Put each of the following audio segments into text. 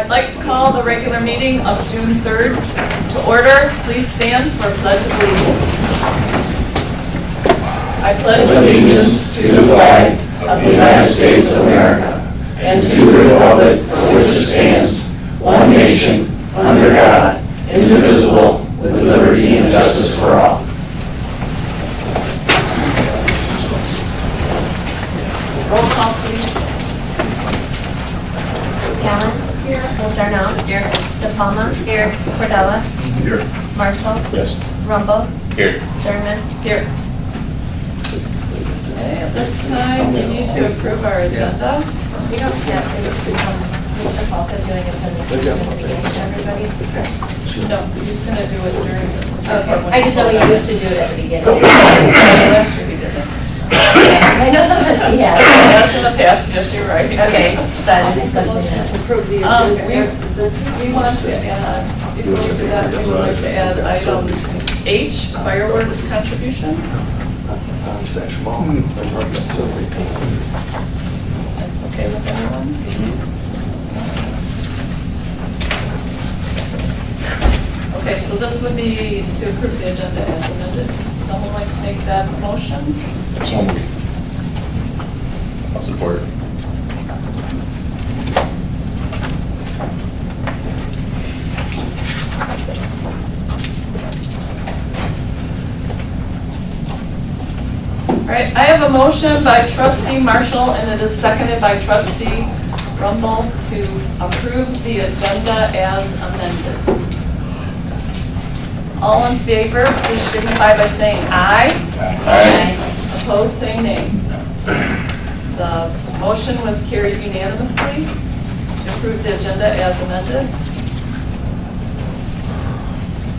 I'd like to call the regular meeting of June 3rd to order. Please stand for Pledge of Allegiance. I pledge allegiance to the flag of the United States of America and to the republic for which it stands, one nation, under God, indivisible, with liberty and justice for all. Roll call, please. Gallant. Here. Darnell. Here. De Palma. Here. Cordella. Here. Marshall. Yes. Rumble. Here. Sherman. Here. Okay, at this time, we need to approve our agenda. We don't have to, Mr. Falca doing a presentation at the beginning to everybody. No, he's going to do it during the... Okay, I just know we used to do it at the beginning. Last year we did it. I know sometimes he has. That's in the past, yes, you're right. Okay, that's Approve the We want to add, before we do that, we would like to add item H, fireworks contribution. That's okay with everyone? Okay, so this would be to approve the agenda as amended. Someone like to make that motion? So moved. I'll support it. All right, I have a motion by trustee Marshall and it is seconded by trustee Rumble to approve the agenda as amended. All in favor, please signify by saying aye. Aye. Opposed, say nay. The motion was carried unanimously to approve the agenda as amended.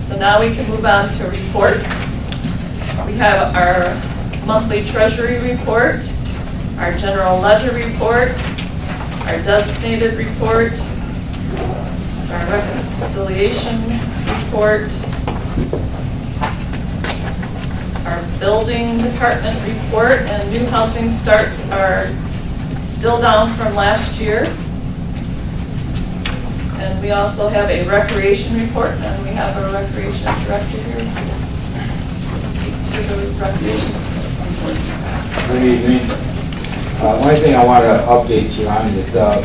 So now we can move on to reports. We have our monthly treasury report, our general ledger report, our designated report, our reconciliation report, our building department report, and new housing starts are still down from last year. And we also have a recreation report, and we have a recreation director here to speak to the recreation. Good evening. One thing I want to update you on is the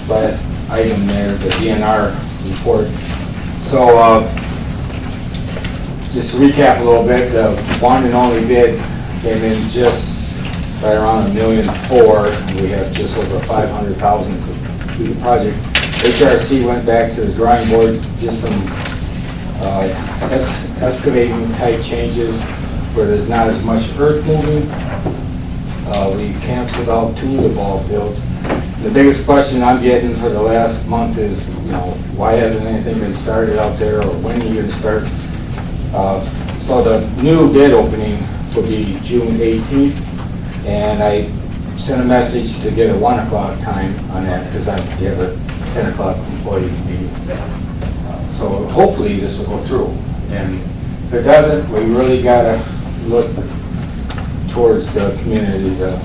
last item there, the DNR report. So just to recap a little bit, the one and only bid came in just right around $1.4 million, and we have just over $500,000 to do the project. HRC went back to the drawing board, just some excavating type changes where there's not as much earth moving. We canceled out 2 of the ball fields. The biggest question I'm getting for the last month is, why hasn't anything been started out there, or when are you going to start? So the new bid opening will be June 18th, and I sent a message to get a 1 o'clock time on that because I have a 10 o'clock employee meeting. So hopefully this will go through, and if it doesn't, we really got to look towards the community to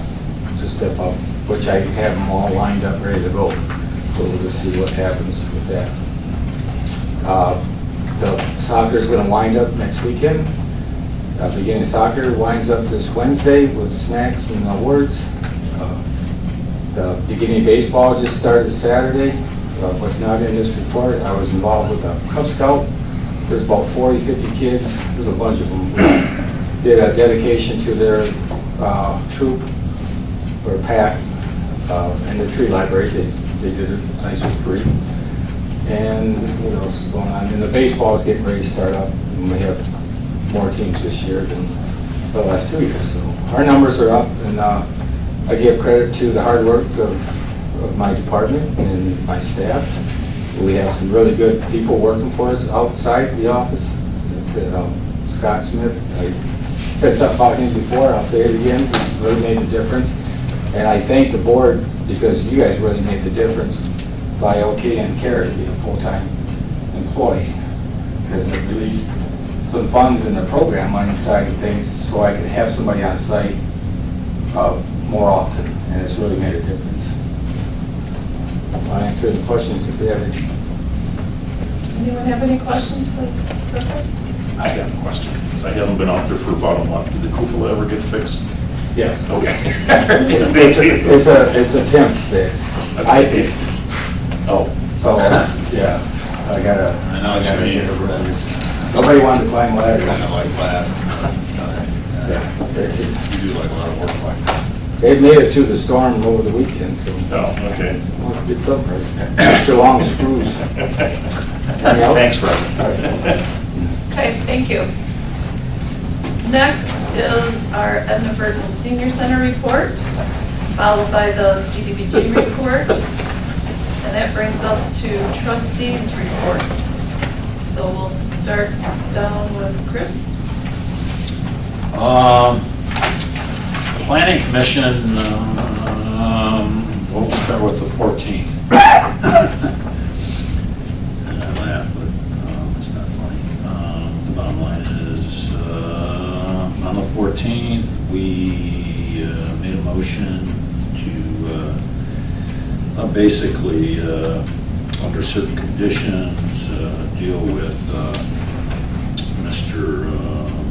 step up, which I have them all lined up, ready to go. So we'll just see what happens with that. The soccer is going to wind up next weekend. Beginning soccer winds up this Wednesday with snacks and awards. The beginning baseball just started Saturday. What's not in this report, I was involved with a Cub Scout. There's about 40, 50 kids. There's a bunch of them. We did a dedication to their troop or pack in the tree library. They did a nice retreat. And what else is going on? And the baseball is getting ready to start up. And we have more teams this year than the last 2 years. So our numbers are up, and I give credit to the hard work of my department and my staff. We have some really good people working for us outside the office. Scott Smith, I said something about him before, I'll say it again, he's really made a difference. And I thank the board because you guys really made the difference by okaying Kara to be a full-time employee. Because they released some funds in the program money side of things so I could have somebody on site more often, and it's really made a difference. I'll answer any questions if they have any. Anyone have any questions for Chris? I have a question, because I haven't been out there for about a month. Did the cupola ever get fixed? Yes. Okay. It's a temp fix. I think. Oh. So, yeah, I gotta what you mean. get it ready. Nobody wanted to climb ladders. Kind of like that. Yeah. You do like a lot of work like that. They made it through the storm over the weekend, so Oh, okay. let's get something right. Extra long screws. Anything else? Thanks, Fred. Okay, thank you. Next is our Edna Burton Senior Center report, followed by the CDBG report. And that brings us to trustees' reports. So we'll start down with Chris. Planning Commission, we'll start with the 14th. I laugh, but it's not funny. The bottom line is, on the 14th, we made a motion to basically, under certain conditions, deal with Mr.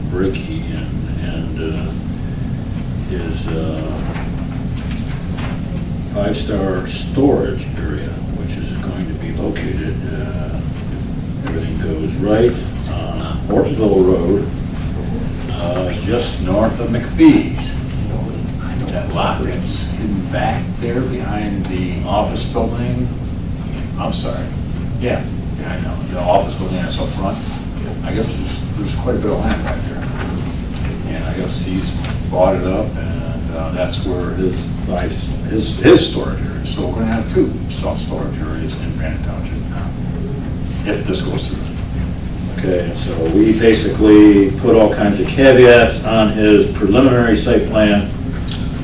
Bricky and his 5-star storage area, which is going to be located, if everything goes right, on Ortonville Road, just north of McPhee's. That lot that's hidden back there behind the office building. I'm sorry. Yeah, I know. The office building that's up front. I guess there's quite a bit of land back there. And I guess he's bought it up, and that's where his storage area is. So we're going to have 2 self-storage areas in Granite Township now, if this goes through. Okay, so we basically put all kinds of caveats on his preliminary site plan.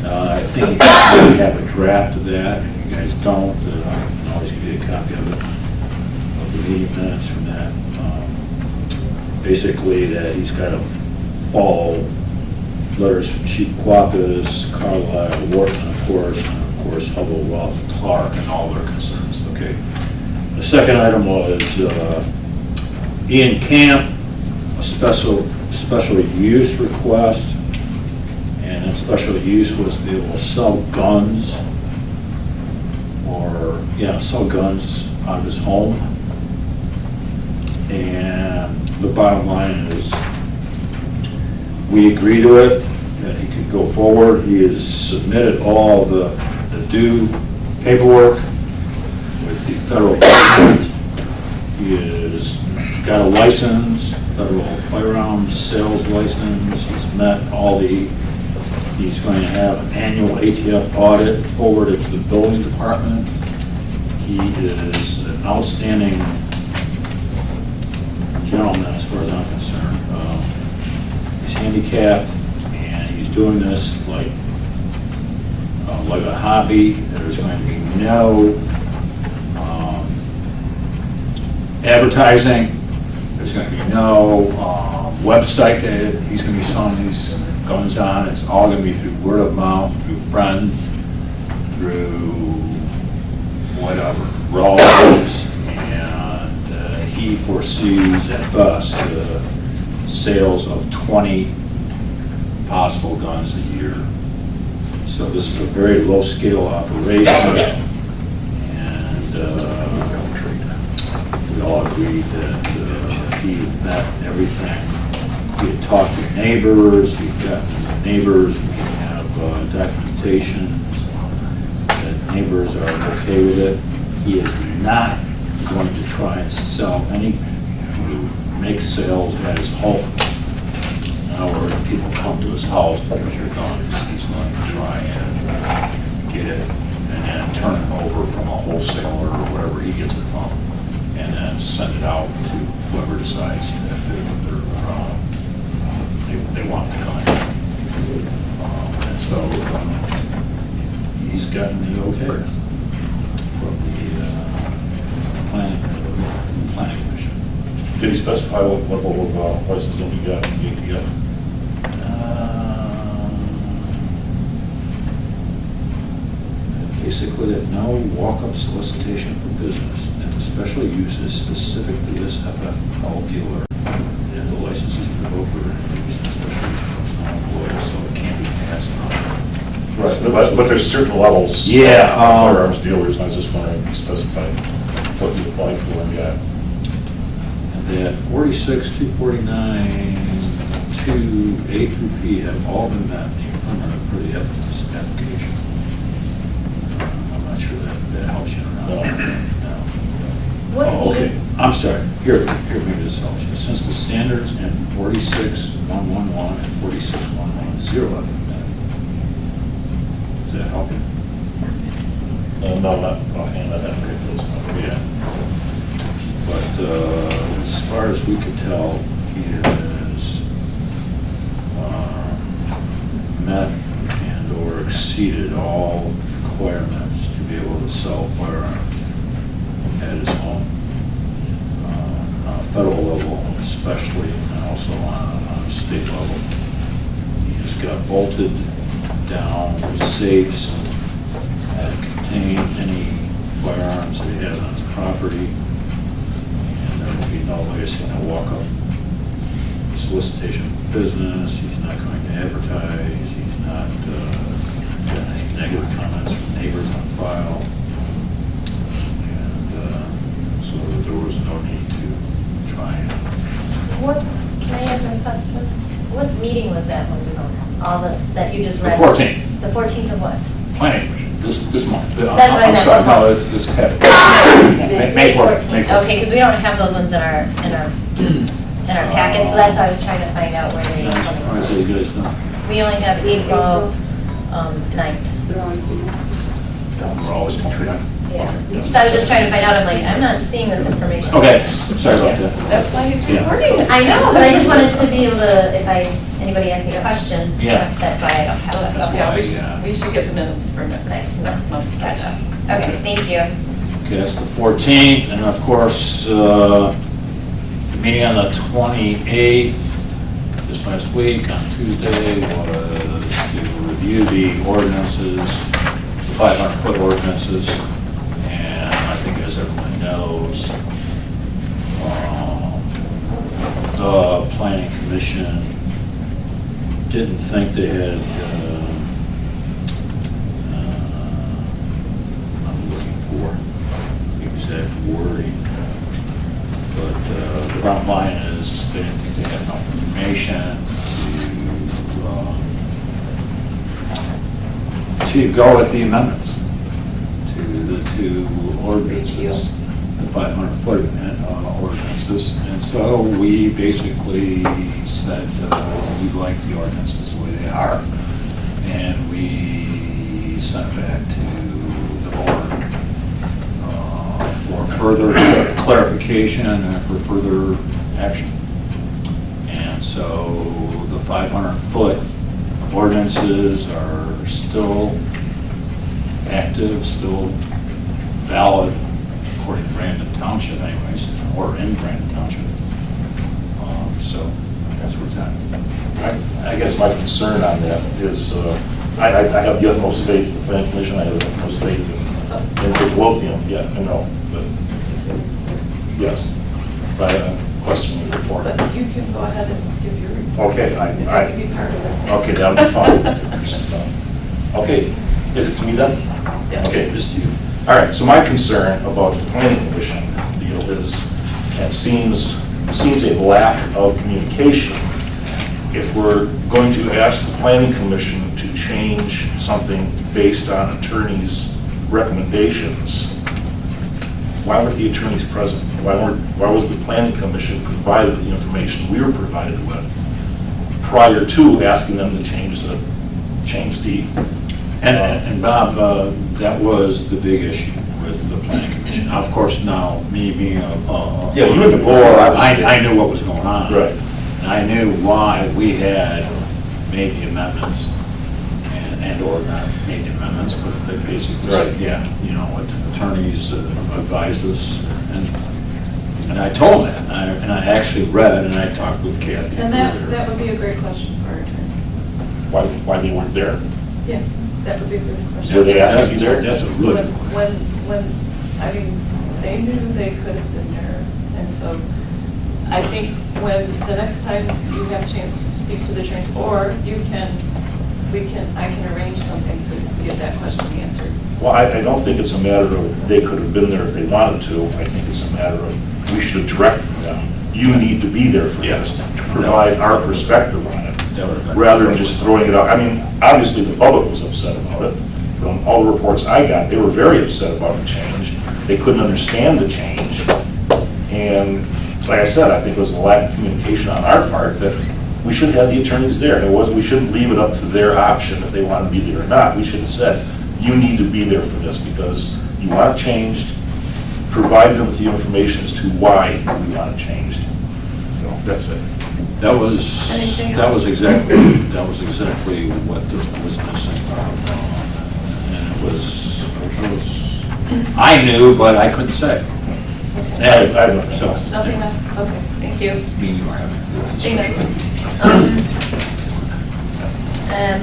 I think you have a draft of that. If you guys don't, I can always give you a copy of it, of the meeting minutes from that. Basically, that he's got to follow letters from Chief Quapis, Carlisle, Wharton, of course, and of course, Hubble, Roth, and Clark, and all their concerns, okay? The second item was Ian Camp, a special use request, and that special use was to be able to sell guns, sell guns out of his home. And the bottom line is, we agree to it, that he could go forward. He has submitted all the due paperwork with the federal government. He has got a license, federal firearms sales license. He's met all he's going to have an annual ATF audit forwarded to the building department. He is an outstanding gentleman as far as I'm concerned. He's handicapped, and he's doing this like a hobby. There's going to be no advertising. There's going to be no website that he's going to be selling these guns on. It's all going to be through word of mouth, through friends, through whatever, relatives, and he foresees at best sales of 20 possible guns a year. So this is a very low-scale operation, and we all agreed that he met everything. We had talked to neighbors, we've gotten neighbors, we have documentation that neighbors are okay with it. He is not going to try and sell make sales at his home. In other words, people come to his house to get their guns. He's going to try and get it and then turn it over from a wholesaler or wherever he gets it from, and then send it out to whoever decides if they want to come in. And so he's gotten the okay from the planning commission. Did he specify what level of licensing he got to get together? I basically that no walk-up solicitation for business, and the special use is specifically as FFL dealer, and the license is revoked for special use personal employees, so it can't be passed on. Right, but there's certain levels. Yeah, of Firearms dealers, and I was just wondering if you specified what you applied for and got. And that 46, 249, 2, A through P have all been met in the affirmative for the evidence application. I'm not sure that helps you or not. No. What Oh, okay. meeting- I'm sorry. Here, maybe this helps you. Since the standards in 46.111 and 46.110 have been met. Does that help you? No, not offhand, I haven't read those. Yeah. But as far as we could tell, he has met and/or exceeded all requirements to be able to sell firearms at his home. On a federal level especially, and also on a state level. He just got bolted down safes that contain any firearms that he has on his property. And there will be no, like I said, no walk-up solicitation of business. He's not going to advertise. He's not got any negative comments from neighbors on file. And so there was no need to try and. What, can I ask a question? What meeting was that when all this, that you just The read? 14th. The 14th of what? Planning Commission, this month. That's what I I'm meant. sorry, no, it's this past. May 14th. May 14th. Okay, because we don't have those ones in our packet, so that's why I was trying to find out where they I'm are surprised that you guys don't. coming. We only have April 9th. We're always contributing. Yeah. So I was just trying to find out, I'm like, I'm not seeing this information. Okay, sorry about that. That's why he's Yeah. recording it. I know, but I just wanted to be able to, if anybody has any questions, Yeah. that's why I don't have it. That's Okay. Yeah, why, we should get the minutes for next month. Gotcha. Okay, thank you. Okay, that's the 14th, and of course, the meeting on the 28th, this last week, on Tuesday, was to review the ordinances, 500-foot ordinances, and I think as everyone knows, the planning commission didn't think they had, I'm looking for the exact wording, but the bottom line is they didn't think they had enough information to go with the amendments to the two ordinances, the 500-foot ordinances. And so we basically said we like the ordinances the way they are. And we sent it back to the board for further clarification and for further action. And so the 500-foot ordinances are still active, still valid, according to Brandon Township anyways, or in Brandon Township. So that's where it's at. I guess my concern on that is, I have the utmost faith in the planning commission, I have the utmost faith in the Lothian, yeah, I know, but, yes. But I'm questioning the report. But you can go ahead and give your report. Okay, If I can be part of it. okay, that would be fine. Okay, is it to me then? Yes. Okay, Just you. all right, so my concern about the planning commission deal is, it seems a lack of communication. If we're going to ask the planning commission to change something based on attorneys' recommendations, why weren't the attorneys present? Why was the planning commission provided with the information we were provided with prior to asking them to change the, And Bob, that was the big issue with the planning commission. Now, of course, now, me being Yeah, you were the board, I knew what was going on. Right. And I knew why we had made the amendments and/or not made the amendments, but they basically said, Right. yeah, you know, what attorneys advised us. And I told them that, and I actually read, and I talked with Kathy. And that would be a great question for our attorneys. why they weren't there. Yeah, that would be a good question. Did they ask you there? That's a really good question. When, I mean, they knew they could have been there, and so I think when, the next time you have a chance to speak to the attorneys, or I can arrange something so you can get that question answered. Well, I don't think it's a matter of they could have been there if they wanted to. I think it's a matter of we should direct them. You need to be there for this, to provide our perspective on it, rather than just throwing it out. I mean, obviously, the public was upset about it. From all the reports I got, they were very upset about the change. They couldn't understand the change. And like I said, I think it was a lack of communication on our part that we should have the attorneys there. We shouldn't leave it up to their option if they want to be there or not. We should have said, you need to be there for this because you want it changed, provide them with the information as to why we want it changed. So that's it. That was Anything else? exactly what was missing. And it was, I knew, but I couldn't say. I have nothing So- else. Nothing else? Okay, thank you. Me and you are having. Dana?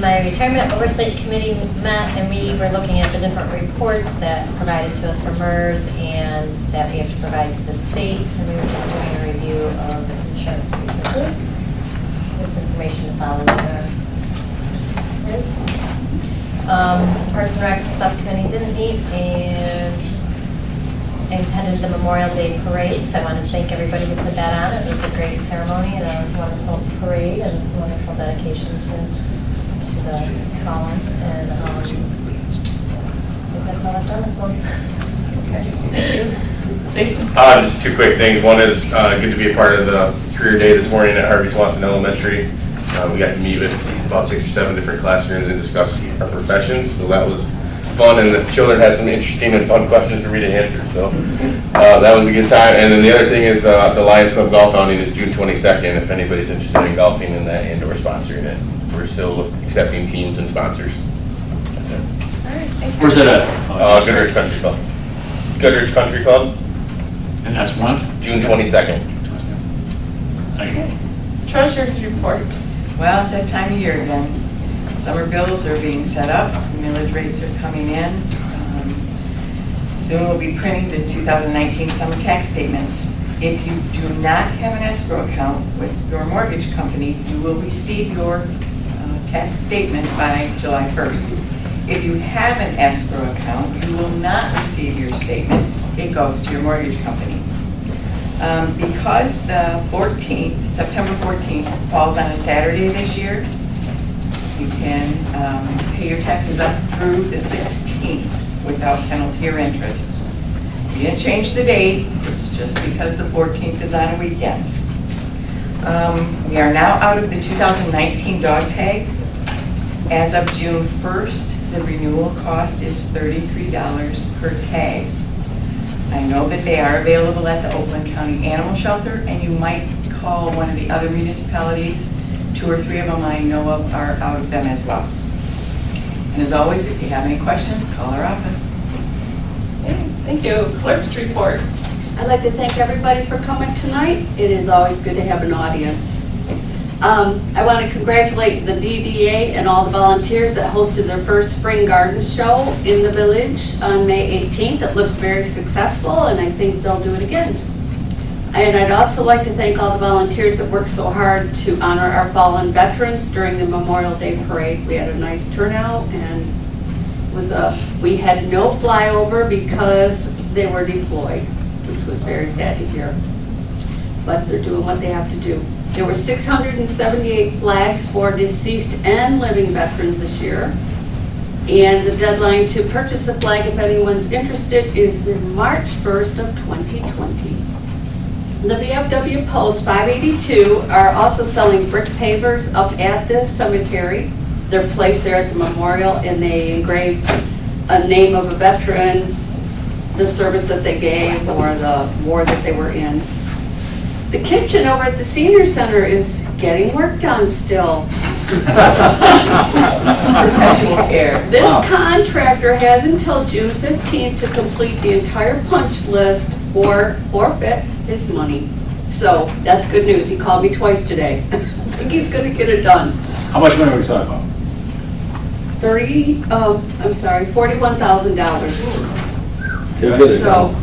My retirement oversight committee met, and we were looking at the different reports that provided to us from MERS and that we have to provide to the state, and we were just doing a review of the insurance basically, with information to follow there. Parks and Rec subcommittee didn't meet, and I attended the Memorial Day parade, so I want to thank everybody who put that on. It was a great ceremony and a wonderful parade and wonderful dedication to the column. And I think that's all I've done this month. Okay, thank you. Jason? Just two quick things. One is good to be a part of the career day this morning at Harvey Swanson Elementary. We got to meet with about 6 or 7 different classrooms and discuss our professions, so that was fun, and the children had some interesting and fun questions for me to answer, so that was a good time. And then the other thing is the Lions Club Golf Outing is June 22nd, if anybody's interested in golfing in that and/or sponsoring it. We're still accepting teams and sponsors. That's it. All right, thank you. Where's that at? Goodrich Country Club. Goodrich Country Club, And that's when? June 22nd. Thank you. Treasurer's report. Well, it's that time of year again. Summer bills are being set up, millage rates are coming in. Soon we'll be printing the 2019 summer tax statements. If you do not have an escrow account with your mortgage company, you will receive your tax statement by July 1st. If you have an escrow account, you will not receive your statement. It goes to your mortgage company. Because the 14th, September 14th, falls on a Saturday this year, you can pay your taxes up through the 16th without penalty or interest. We didn't change the date, it's just because the 14th is on a weekend. We are now out of the 2019 dog tags. As of June 1st, the renewal cost is $33 per tag. I know that they are available at the Oakland County Animal Shelter, and you might call one of the other municipalities. 2 or 3 of them I know of are out of them as well. And as always, if you have any questions, call our office. Okay, thank you. Clerk's report. I'd like to thank everybody for coming tonight. It is always good to have an audience. I want to congratulate the DDA and all the volunteers that hosted their first spring garden show in the village on May 18th. It looked very successful, and I think they'll do it again. And I'd also like to thank all the volunteers that worked so hard to honor our fallen veterans during the Memorial Day parade. We had a nice turnout, and we had no flyover because they were deployed, which was very sad to hear. But they're doing what they have to do. There were 678 flags for deceased and living veterans this year. And the deadline to purchase a flag, if anyone's interested, is in March 1st of 2020. The VFW Post 582 are also selling brick pavers up at the cemetery. They're placed there at the memorial, and they engrave a name of a veteran, the service that they gave, or the war that they were in. The kitchen over at the senior center is getting work done still. Perpetual care. This contractor has until June 15th to complete the entire punch list or forfeit his money. So that's good news. He called me twice today. I think he's going to get it done. How much money are we talking about? $41,000. He'll get it So done.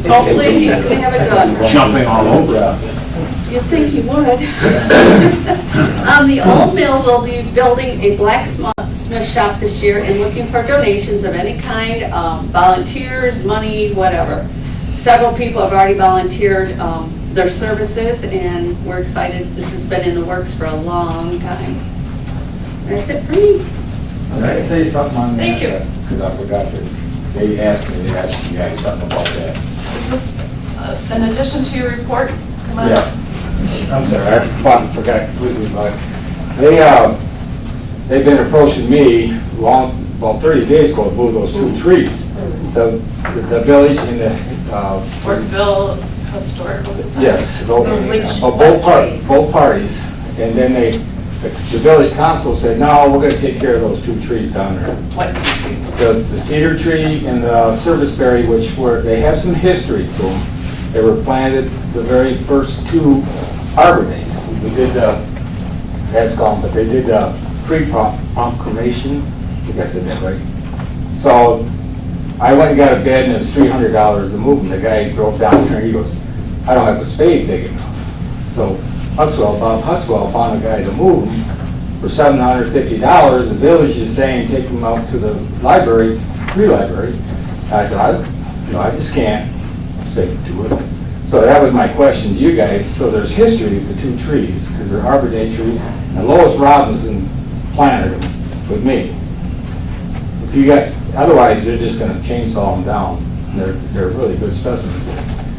hopefully he's gonna have it done. Jumping all over. You'd think he would. The old mill will be building a blacksmith shop this year and looking for donations of any kind, volunteers, money, whatever. Several people have already volunteered their services, and we're excited. This has been in the works for a long time. That's it for me. Can I say something on that? Thank you. Because I forgot to, they asked you guys something about that. Is this an addition to your report? Come on. Yeah. I'm sorry, I forgot completely, but they've been approaching me about 30 days ago to move those 2 trees. The village and the, Workville Historical Society? yes, both Which- both parties. And then the village council said, no, we're gonna take care of those 2 trees down there. What trees? The cedar tree and the serviceberry, they have some history to them. They were planted the very first 2 Arbor Days. We did, that's gone, but they did pre-pump cremation. I think I said that right. So I went and got a bid, and it was $300 to move them. The guy drove down there, and he goes, I don't have a spade big enough. So Bob Huxwell found a guy to move them for $750. The village is saying, take them out to the library, free library. I said, I just can't say do it. So that was my question to you guys. So there's history of the 2 trees, because they're Arbor Day trees, and Lois Robinson planted them with me. If you got, otherwise they're just gonna chainsaw them down. They're really good specimens.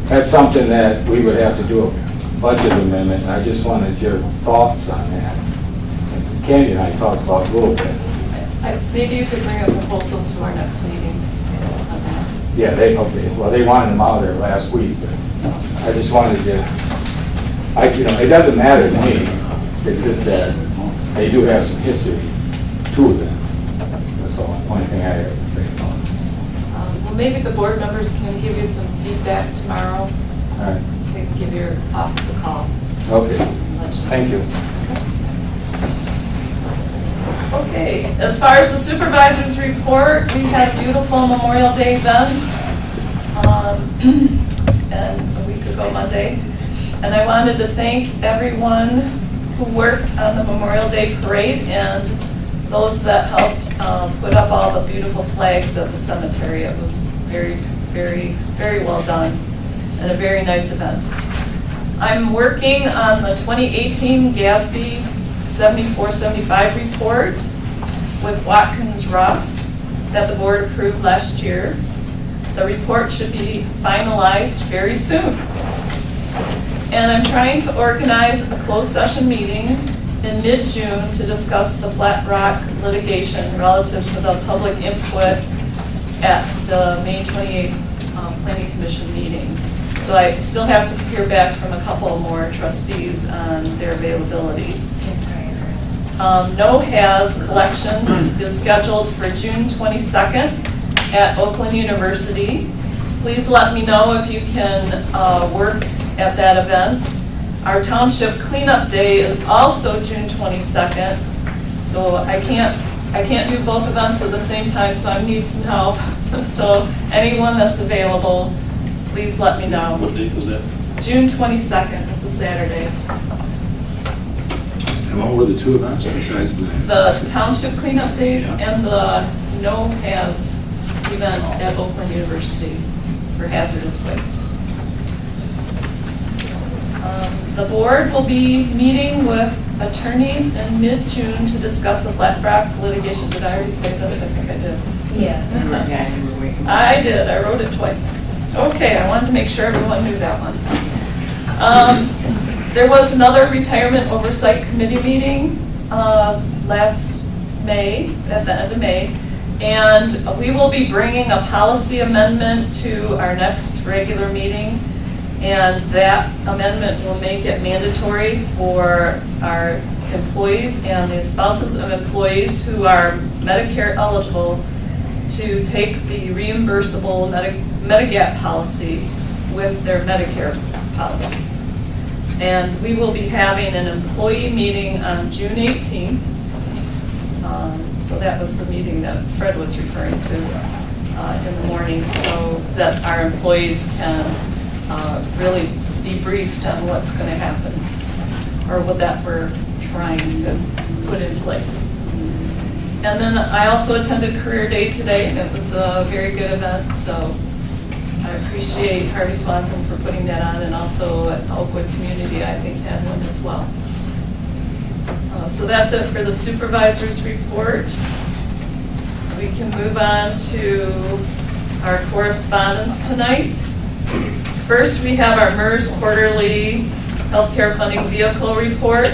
That's something that we would have to do a budget amendment, and I just wanted your thoughts on that. Candy and I talked about it a little bit. Maybe you could bring a proposal to our next meeting on that. Yeah, they wanted them out there last week, but I just wanted to, it doesn't matter to me. It's just that they do have some history, 2 of them. That's the only thing I have to say about it. Well, maybe the board members can give you some feedback tomorrow. All right, They can give your office a call. okay, and let you know. thank you. Okay, as far as the supervisor's report, we had a beautiful Memorial Day event, and a week ago Monday. And I wanted to thank everyone who worked on the Memorial Day parade and those that helped put up all the beautiful flags at the cemetery. It was very, very, very well done and a very nice event. I'm working on the 2018 GASB 7475 report with Watkins Ross that the board approved last year. The report should be finalized very soon. And I'm trying to organize a closed session meeting in mid-June to discuss the Flat Rock litigation relative to the public input at the May 28th Planning Commission meeting. So I still have to hear back from a couple more trustees on their availability. No-Has collection is scheduled for June 22nd at Oakland University. Please let me know if you can work at that event. Our Township Cleanup Day is also June 22nd, so I can't do both events at the same time, so I need some help. So anyone that's available, please let me know. What date was that? June 22nd, it's a Saturday. And what were the 2 events besides The Township Cleanup Days and the No-Has event at Oakland University for hazardous waste. The board will be meeting with attorneys in mid-June to discuss the Flat Rock litigation. Did I already say this? I think I did. Yeah. Yeah, you were waiting. I did, I wrote it twice. Okay, I wanted to make sure everyone knew that one. There was another retirement oversight committee meeting last May, at the end of May, and we will be bringing a policy amendment to our next regular meeting, and that amendment will make it mandatory for our employees and the spouses of employees who are Medicare eligible to take the reimbursable Medigap policy with their Medicare policy. And we will be having an employee meeting on June 18th. So that was the meeting that Fred was referring to in the morning, so that our employees can really be briefed on what's going to happen, or what that we're trying to put in place. And then I also attended Career Day today, and it was a very good event, so I appreciate Harvey Swanson for putting that on, and also at Oakwood Community, I think, had one as well. So that's it for the supervisor's report. We can move on to our correspondence tonight. First, we have our MERS quarterly healthcare funding vehicle report.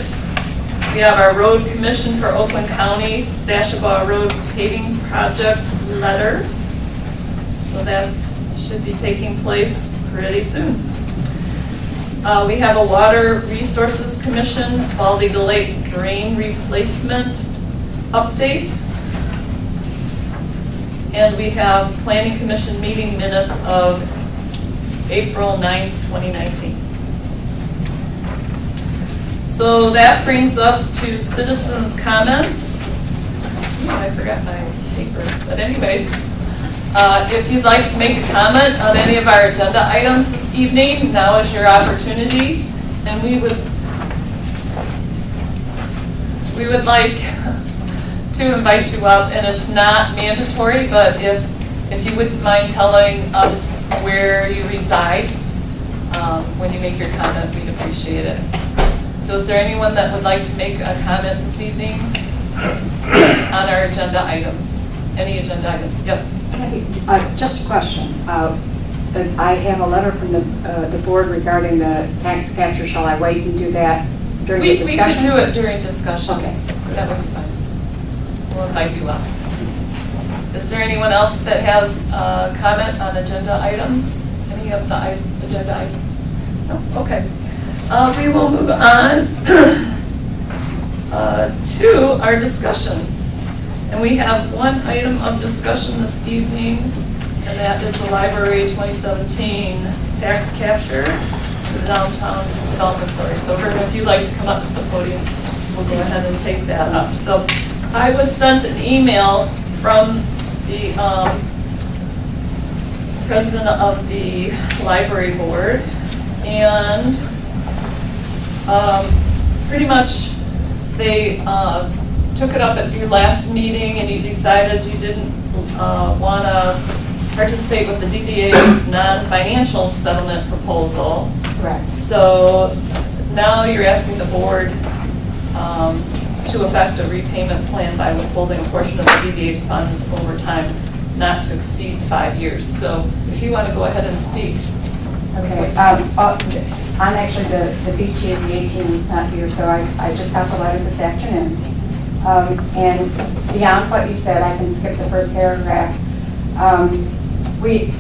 We have our road commission for Oakland County Sashabaw Road paving project letter. So that should be taking place pretty soon. We have a Water Resources Commission Baldy Lake drain replacement update. And we have Planning Commission meeting minutes of April 9th, 2019. So that brings us to citizens' comments. I forgot my paper, but anyways, if you'd like to make a comment on any of our agenda items this evening, now is your opportunity, and we would like to invite you up, and it's not mandatory, but if you wouldn't mind telling us where you reside when you make your comment, we'd appreciate it. So is there anyone that would like to make a comment this evening on our agenda items? Any agenda items? Yes. Just a question. I have a letter from the board regarding the tax capture. Shall I wait and do that during the discussion? We could do it during discussion. Okay. That would be fine. We'll invite you up. Is there anyone else that has a comment on agenda items? Any of the agenda items? No? Okay. We will move on to our discussion. And we have one item of discussion this evening, and that is the Library 2017 tax capture to the Downtown Development Authority. So Herman, if you'd like to come up to the podium, we'll go ahead and take that up. So I was sent an email from the president of the library board, and pretty much they took it up at your last meeting, and you decided you didn't want to participate with the DDA non-financial settlement proposal. Correct. So now you're asking the board to effect a repayment plan by withholding a portion of the DDA funds over time, not to exceed 5 years. So if you want to go ahead and speak. Okay. I'm actually the BT of the 18 who's not here, so I just got the letter this afternoon. And beyond what you said, I can skip the first paragraph. We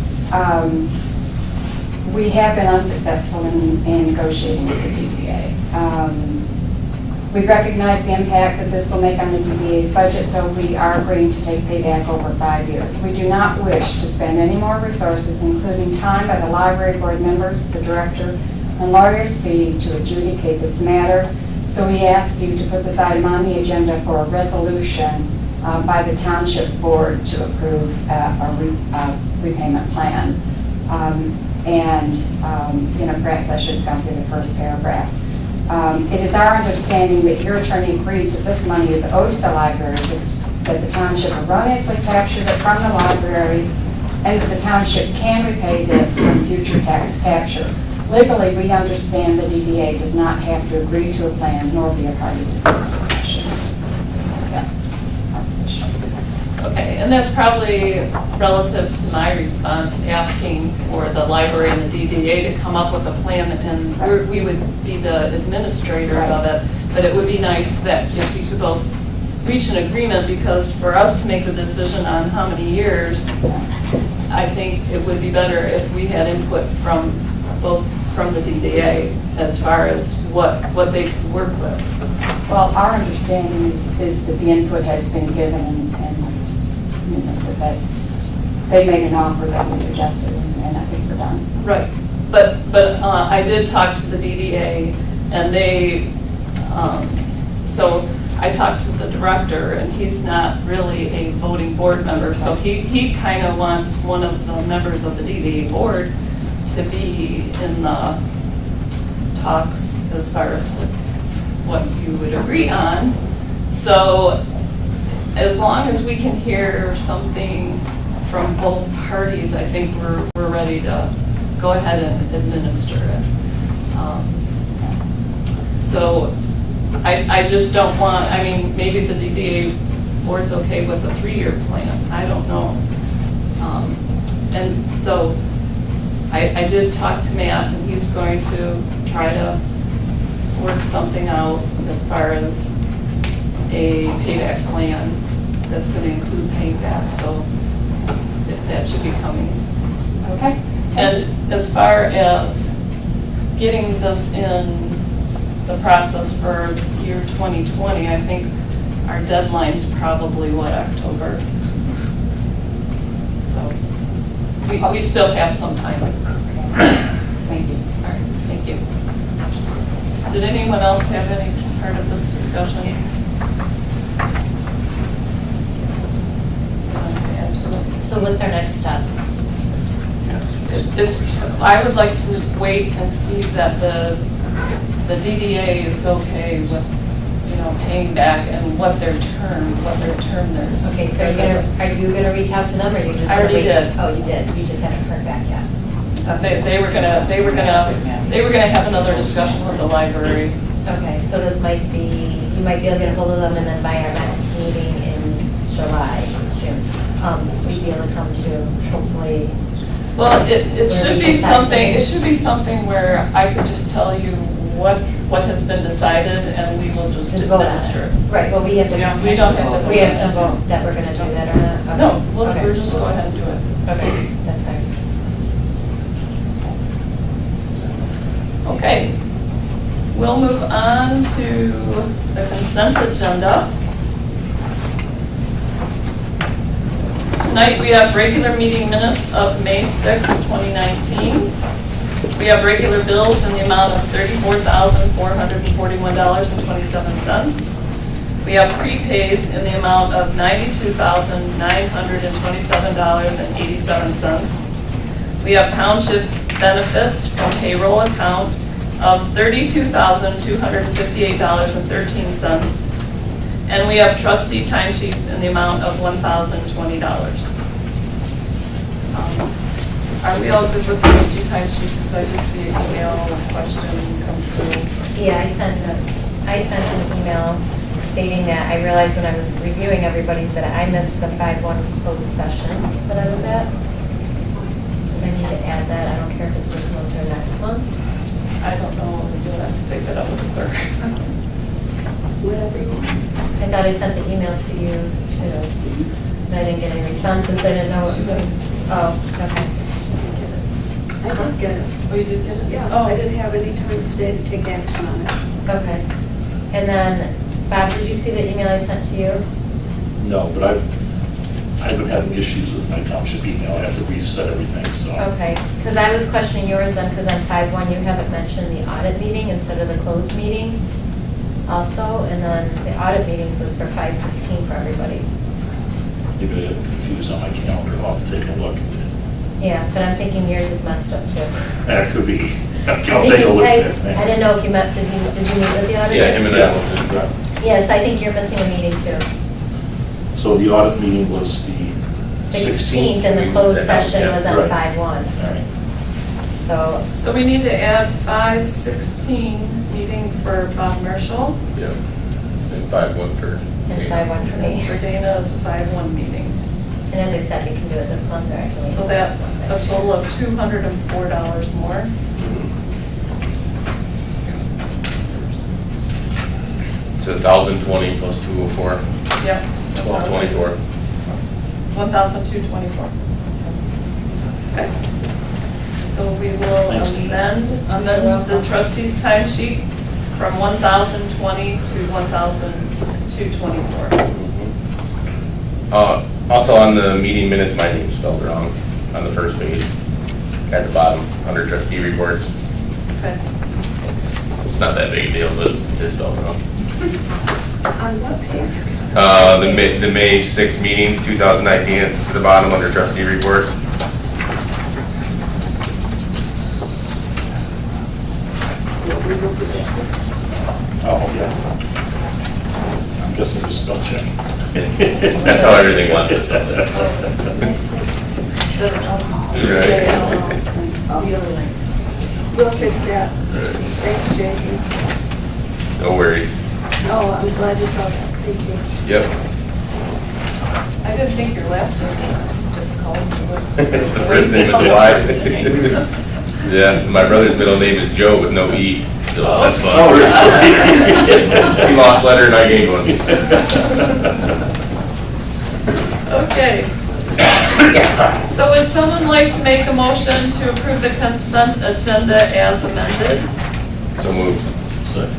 have been unsuccessful in negotiating with the DDA. We recognize the impact that this will make on the DDA's budget, so we are agreeing to take payback over 5 years. We do not wish to spend any more resources, including time by the library board members, the director, and lawyers' fee to adjudicate this matter. So we ask you to put this item on the agenda for a resolution by the Township Board to approve a repayment plan. Perhaps I should go through the first paragraph. It is our understanding that your attorney agrees that this money is owed to the library, that the township erroneously captured it from the library, and that the township can repay this from future tax capture. Legally, we understand the DDA does not have to agree to a plan nor be a party to this discussion. That's our position. Okay, and that's probably relative to my response, asking for the library and the DDA to come up with a plan, and we would be the administrators of it. But it would be nice that if we could both reach an agreement, because for us to make the decision on how many years, I think it would be better if we had input from both from the DDA as far as what they could work with. Well, our understanding is that the input has been given, and that they made an offer that we rejected, and I think we're done. Right, but I did talk to the DDA, and they, so I talked to the director, and he's not really a voting board member, so he kind of wants one of the members of the DDA board to be in the talks as far as what you would agree on. So as long as we can hear something from both parties, I think we're ready to go ahead and administer it. So I just don't want, I mean, maybe the DDA board's okay with a 3-year plan. I don't know. And so I did talk to Matt, and he's going to try to work something out as far as a payback plan that's going to include payback. So that should be coming. Okay. And as far as getting this in the process for year 2020, I think our deadline's probably, October? So we still have some time. Thank you. All right, thank you. Did anyone else have any part of this discussion? So what's our next step? I would like to wait and see that the DDA is okay with, paying back and what their term there is. Okay, so are you gonna reach out to them, or you just? I already wait? did. Oh, you did, you just haven't heard back yet. They were gonna have another discussion with the library. Okay, so this might be, you might be able to get a hold of them, and then by our next meeting in July, June, we'd be able to come to, hopefully. Well, it should be something where I could just tell you what has been decided, and we will just vote on it. administer it. Right, well, we have to. Yeah, we don't have to We have to vote that we're gonna do that or not? Okay. No, Okay. we'll just go ahead and do it. Okay, that's fine. Okay. We'll move on to the consent agenda. Tonight, we have regular meeting minutes of May 6, 2019. We have regular bills in the amount of $34,441.27. We have prepays in the amount of $92,927.87. We have township benefits from payroll account of $32,258.13. And we have trustee timesheets in the amount of $1,020. Are we all good with the trustee timesheets? Because I did see an email question come through. Yeah, I sent an email stating that I realized when I was reviewing everybody's that I missed the 5-1 closed session that I was at. I need to add that. I don't care if it's this month or next month. I don't know, you'll have to take that up with the clerk. Whatever you want. I thought I sent the email to you too, and I didn't get any response since I didn't know what. Oh, okay. I did get it. Oh, you did get it? Yeah, Oh, I didn't have any time today to take action on it. Okay. And then, Bob, did you see the email I sent to you? No, but I've been having issues with my township email. I have to reset everything, so. Okay, because I was questioning yours then, because on 5-1 you haven't mentioned the audit meeting instead of the closed meeting also, and then the audit meetings was for 5/16 for everybody. Maybe I got confused on my calendar. I'll have to take a look. Yeah, but I'm thinking yours is messed up too. That could be. I'll take a look at it. I didn't know if you met, did you meet with the auditor? Yeah, him and Yeah. I. Yes, I think you're missing a meeting too. So the audit meeting was the 16th? And the closed We set session out, was yeah. on Right. 5-1. All right. So, so we need to add 5/16 meeting for Bob Marshall, Yeah. And 5-1 for. and 5-1 for and me. for Dana is 5/1 meeting. And as I said, you can do it this month or I can wait So till that's next a month. total of $204 more. It's 1,020 plus 204, Yep. 1,224. 1,224. Okay. So we will Thanks. amend the trustees' timesheet from 1,020 to 1,224. Also on the meeting minutes, my name's spelled wrong on the first page, at the bottom, under trustee reports. Okay. It's not that big a deal, but it's spelled wrong. On what page? The May 6th meeting, 2019, at the bottom under trustee reports. Oh, yeah. I'm guessing just spell check. That's how everything was. Right. We'll fix that. Thank you, Jason. No worries. Oh, I'm glad you saw that. Thank you. Yep. I didn't think your last name was difficult. It's the first name with Y. Yeah, my brother's middle name is Joe with no E, so that's fun. Oh, really? He lost letter and I gained one. Okay. So would someone like to make a motion to approve the consent agenda as amended? So moved. Second.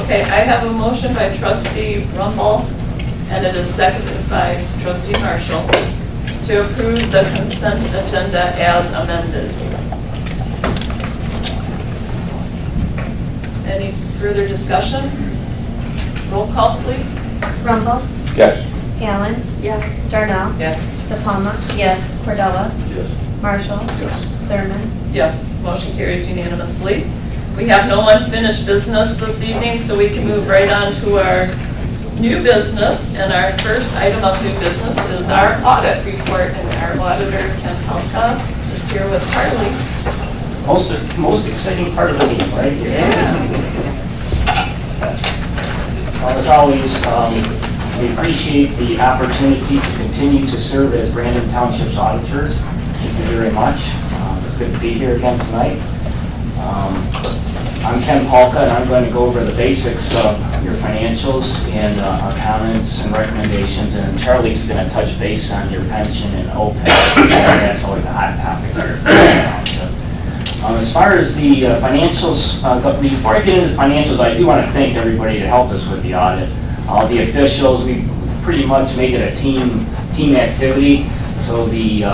Okay, I have a motion by trustee Rumble, and it is seconded by trustee Marshall, to approve the consent agenda as amended. Any further discussion? Roll call, please. Rumble, Yes. Allen, Yes. Darnell, Yes. De Palma. Yes. Cordella, Yes. Marshall, Yes. Thurman. Yes, motion carries unanimously. We have no unfinished business this evening, so we can move right on to our new business. And our first item of new business is our audit report, and our auditor, Ken Palka, is here with Harley. Most exciting part of the meeting, right? Well, as always, we appreciate the opportunity to continue to serve as Brandon Township's auditors. Thank you very much. It's good to be here again tonight. I'm Ken Palka, and I'm going to go over the basics of your financials and our comments and recommendations. And Charlie's going to touch base on your pension and OPEB. That's always a hot topic here. As far as the financials, before I get into the financials, I do want to thank everybody that helped us with the audit. All the officials, we pretty much make it a team activity. So the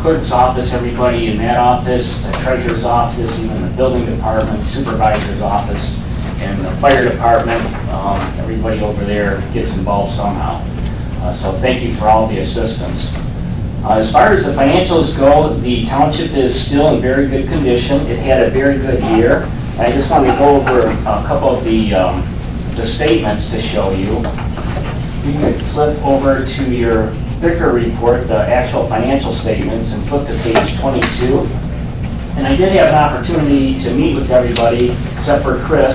clerk's office, everybody in that office, the treasurer's office, even the building department, supervisor's office, and the fire department, everybody over there gets involved somehow. So thank you for all the assistance. As far as the financials go, the township is still in very good condition. It had a very good year. I just want to go over a couple of the statements to show you. You can flip over to your thicker report, the actual financial statements, and flip to page 22. And I did have an opportunity to meet with everybody except for Chris.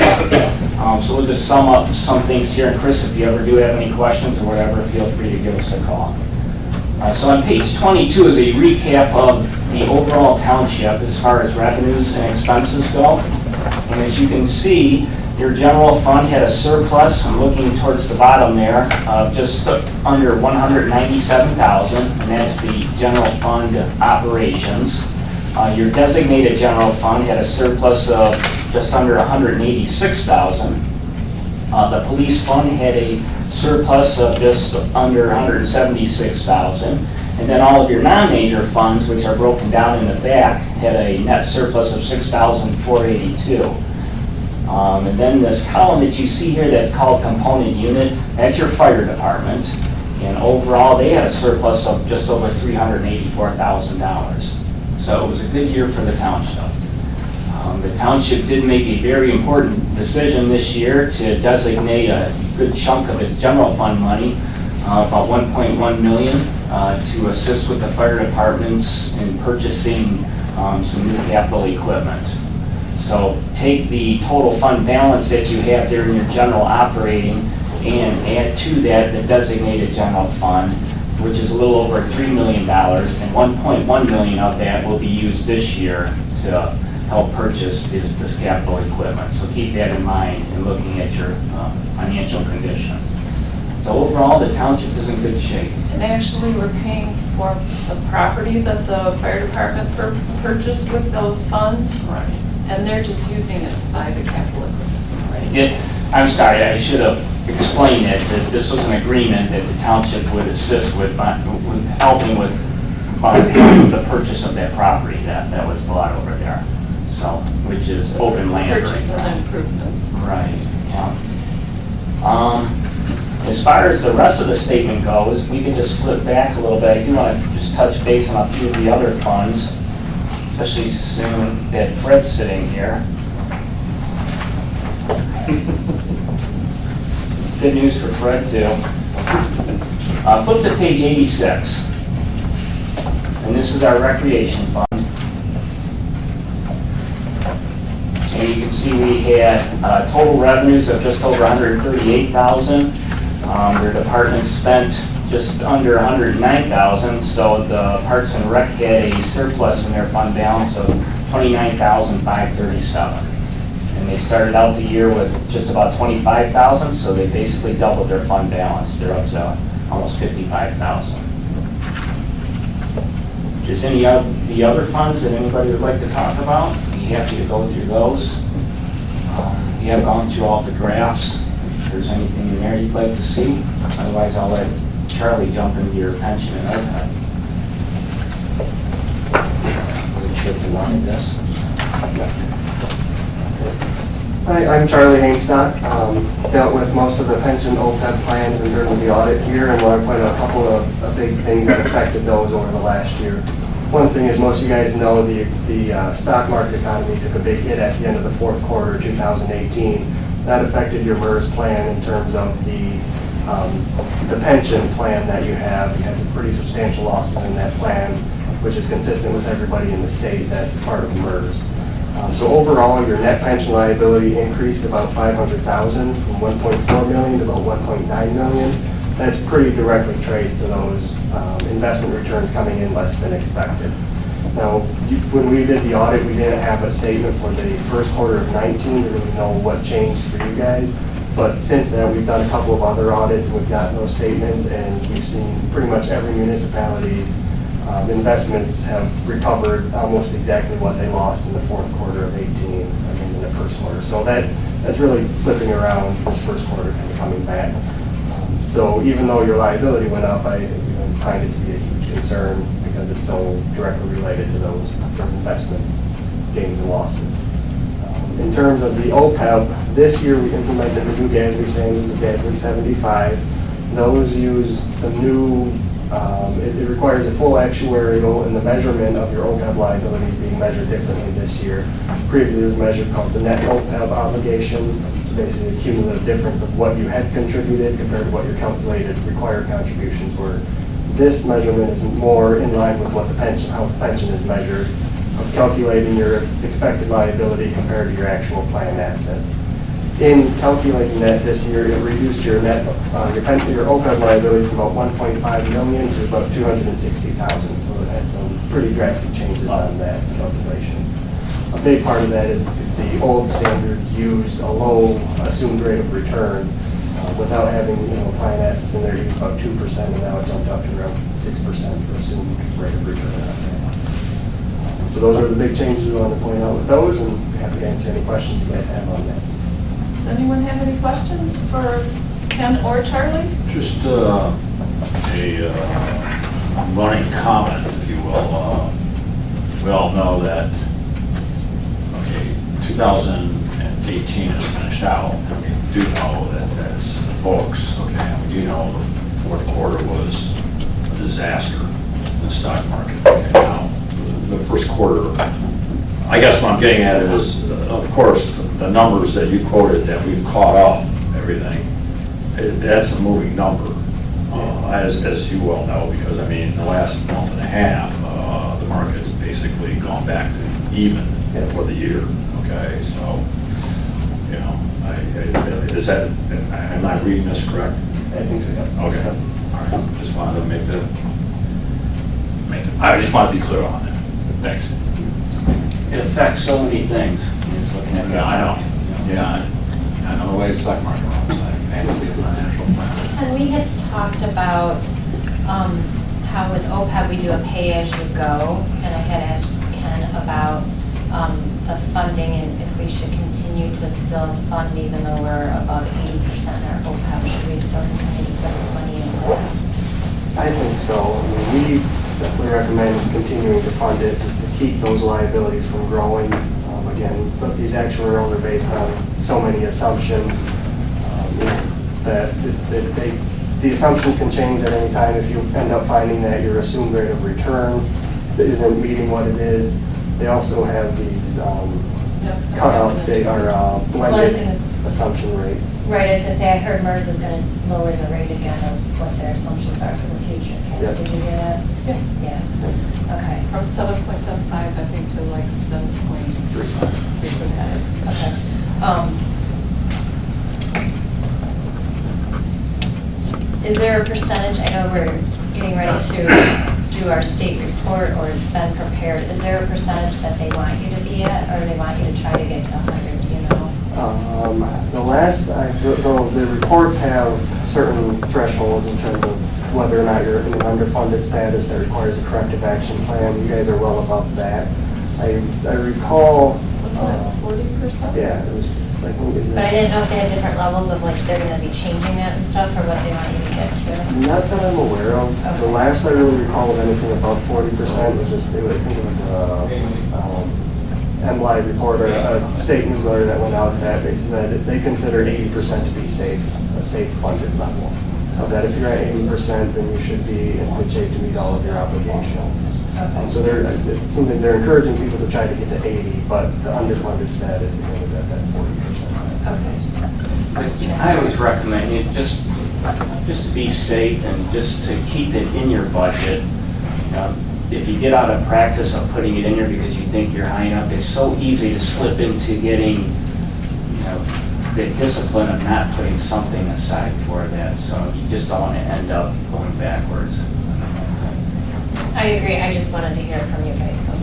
So we'll just sum up some things here. And Chris, if you ever do have any questions or whatever, feel free to give us a call. So on page 22 is a recap of the overall township as far as revenues and expenses go. And as you can see, your general fund had a surplus, I'm looking towards the bottom there, of just under $197,000, and that's the general fund operations. Your designated general fund had a surplus of just under $186,000. The police fund had a surplus of just under $176,000. And then all of your non-major funds, which are broken down in the back, had a net surplus of $6,482. And then this column that you see here that's called component unit, that's your fire department. And overall, they had a surplus of just over $384,000. So it was a good year for the township. The township did make a very important decision this year to designate a good chunk of its general fund money, about $1.1 million, to assist with the fire departments in purchasing some new capital equipment. So take the total fund balance that you have there in your general operating and add to that the designated general fund, which is a little over $3 million, and $1.1 million of that will be used this year to help purchase this capital equipment. So keep that in mind in looking at your financial condition. So overall, the township is in good shape. And actually, we're paying for the property that the fire department purchased with those funds, Right. and they're just using it to buy the capital equipment. Right. I'm sorry, I should have explained that this was an agreement that the township would assist with helping with the purchase of that property that was bought over there. so, which is open land right Purchase now. and improvements. Right, yeah. As far as the rest of the statement goes, we can just flip back a little bit. I do want to just touch base on a few of the other funds, especially soon that Fred's sitting here. Good news for Fred, too. Flip to page 86. And this is our recreation fund. And you can see we had total revenues of just over $138,000. Their department spent just under $109,000, so the Parks and Rec had a surplus in their fund balance of $29,537. And they started out the year with just about $25,000, so they basically doubled their fund balance. They're up to almost $55,000. Is any of the other funds that anybody would like to talk about? Be happy to go through those. We have gone through all the graphs. If there's anything in there you'd like to see, otherwise I'll let Charlie jump into your pension and OPEB. Wasn't sure if you wanted this. Hi, I'm Charlie Hainstock. Dealt with most of the pension OPEB plans in terms of the audit here, and want to point out a couple of big things that affected those over the last year. One thing is, most of you guys know the stock market economy took a big hit at the end of the fourth quarter of 2018. That affected your MERS plan in terms of the pension plan that you have. You had some pretty substantial losses in that plan, which is consistent with everybody in the state that's part of MERS. So overall, your net pension liability increased about $500,000 from $1.4 million to about $1.9 million. That's pretty directly traced to those investment returns coming in less than expected. Now, when we did the audit, we didn't have a statement for the first quarter of 19 to really know what changed for you guys. But since then, we've done a couple of other audits, and we've gotten those statements, and we've seen pretty much every municipality's investments have recovered almost exactly what they lost in the fourth quarter of 18, in the first quarter. So that's really flipping around this first quarter and coming back. So even though your liability went up, I find it to be a huge concern because it's so directly related to those investment gains and losses. In terms of the OPEB, this year we implemented the new GASB standards of GASB 75. Those use some new, it requires a full actuarial, and the measurement of your OPEB liabilities being measured differently this year. Previously it was measured called the net OPEB obligation, basically the cumulative difference of what you had contributed compared to what your calculated required contributions were. This measurement is more in line with what the pension, how the pension is measured, of calculating your expected liability compared to your actual planned assets. In calculating that this year, it reduced your net, your OPEB liability from about 1.5 million to about 260,000. So it had some pretty drastic changes on that calculation. A big part of that is the old standards used a low assumed rate of return without having planned assets in there, used about 2%, and now it jumped up to around 6% for assumed rate of return out there. So those are the big changes we want to point out with those, and we're happy to answer any questions you guys have on that. Does anyone have any questions for Ken or Charlie? Just a running comment, if you will. We all know that, 2018 is finished out, and we do know that that's the books, okay? And we do know the fourth quarter was a disaster in the stock market. Okay, now, the first quarter, I guess what I'm getting at is, of course, the numbers that you quoted that we've caught up, everything, that's a moving number, as you well know, because, I mean, the last month and a half, the market's basically gone back to even for the year. Okay, so, is that, am I reading this correct? I think so, yeah. Okay, all right, just wanted to make that, I just wanted to be clear on it. Thanks. It affects so many things. Just looking at Yeah, I know. Yeah, I know the way the stock market runs. I can be a financial plan. And we had talked about how with OPEB we do a pay-as-you-go, and I had asked Ken about the funding and if we should continue to still fund even though we're about 80% our OPEB. Should we still continue to put money into that? I think so. I mean, we definitely recommend continuing to fund it just to keep those liabilities from growing. again, but these actuarials are based on so many assumptions that the assumptions can change at any time. If you end up finding that your assumed rate of return isn't meeting what it is, they also have these cutoff date or blended assumption rates. Right, I was gonna say, I heard MERS is gonna lower the rate again of what their assumptions are for the future. Yep. Did you hear that? Yeah. Okay. From 7.75, I think, to like 7.35. Okay. Is there a percentage, I know we're getting ready to do our state report, or it's been prepared, is there a percentage that they want you to be at, or they want you to try to get to 100, do you know? The last, so the reports have certain thresholds in terms of whether or not you're in an underfunded status that requires a corrective action plan. You guys are well above that. I recall. What's that, 40%? Yeah, it was, I think it was. But I didn't know if they had different levels of, like, they're gonna be changing that and stuff, or what they want you to get to. Not that I'm aware of. Okay. The last I really recall of anything above 40% was just, I think it was MLI report or a state newsletter that went out that basically said they consider 80% to be safe, a safe funded level. Of that, if you're at 80%, then you should be in good shape to meet all of your obligations. So it seems like they're encouraging people to try to get to 80, but the underfunded status is at that 40%. I always recommend you just to be safe and just to keep it in your budget. If you get out of practice of putting it in there because you think you're high enough, it's so easy to slip into getting, the discipline of not putting something aside for that. So you just don't want to end up going backwards. I agree, I just wanted to hear from you guys, so.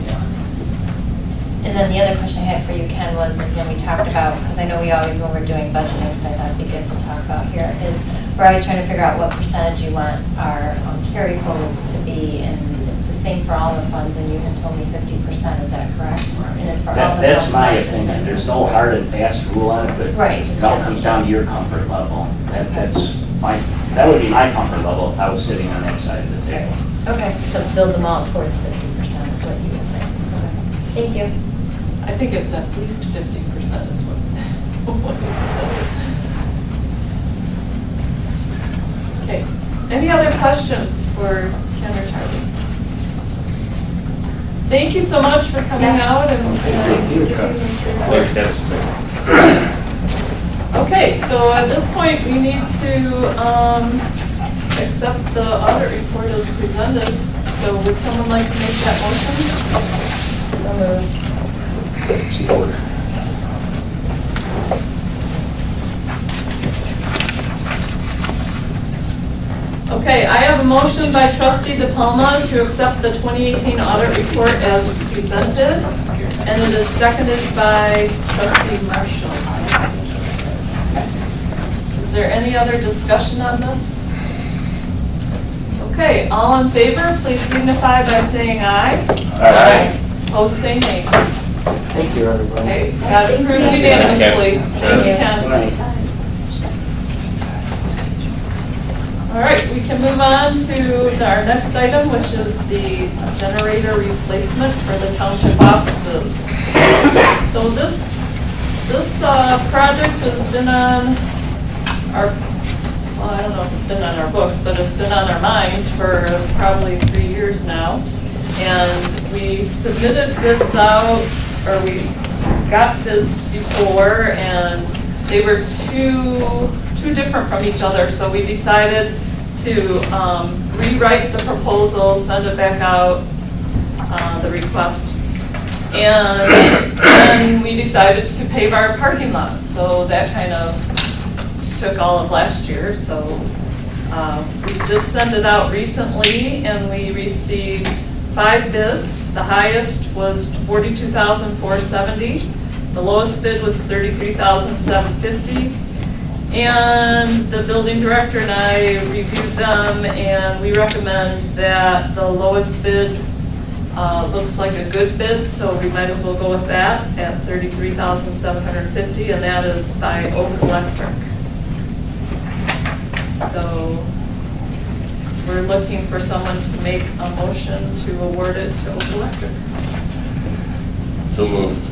And then the other question I had for you, Ken, was, when we talked about, because I know we always, when we're doing budgeting, so I thought it'd be good to talk about here, is we're always trying to figure out what percentage you want our carry forwards to be, and it's the same for all the funds, and you had told me 50%, is that correct? And it's for all the That's funds, my not just opinion. in- There's no hard and fast rule on it, but Right, it just all kind of- comes down to your comfort level. That would be my comfort level if I was sitting on that side of the table. Okay, so build them all towards 50% is what you would say. Okay. Thank you. I think it's at least 50% is what it said. Okay, any other questions for Ken or Charlie? Thank you so much for coming out and giving this report. Okay, so at this point, we need to accept the audit report as presented. So would someone like to make that motion? Support. Okay, I have a motion by trustee DePalma to accept the 2018 audit report as presented, and it is seconded by trustee Marshall. Is there any other discussion on this? Okay, all in favor, please signify by saying aye. Aye. Opposed, say nay. Thank you, everybody. Okay, got it approved unanimously. Thank you, Ken. Good night. All right, we can move on to our next item, which is the generator replacement for the township offices. So this project has been on our, well, I don't know if it's been on our books, but it's been on our minds for probably 3 years now. And we submitted bids out, or we got bids before, and they were too different from each other, so we decided to rewrite the proposal, send it back out, the request, and then we decided to pave our parking lot. So that kind of took all of last year. So we just sent it out recently, and we received 5 bids. The highest was $42,470. The lowest bid was $33,750. And the building director and I reviewed them, and we recommend that the lowest bid looks like a good bid, so we might as well go with that at $33,750, and that is by Oak Electric. So we're looking for someone to make a motion to award it to Oak Electric. So moved.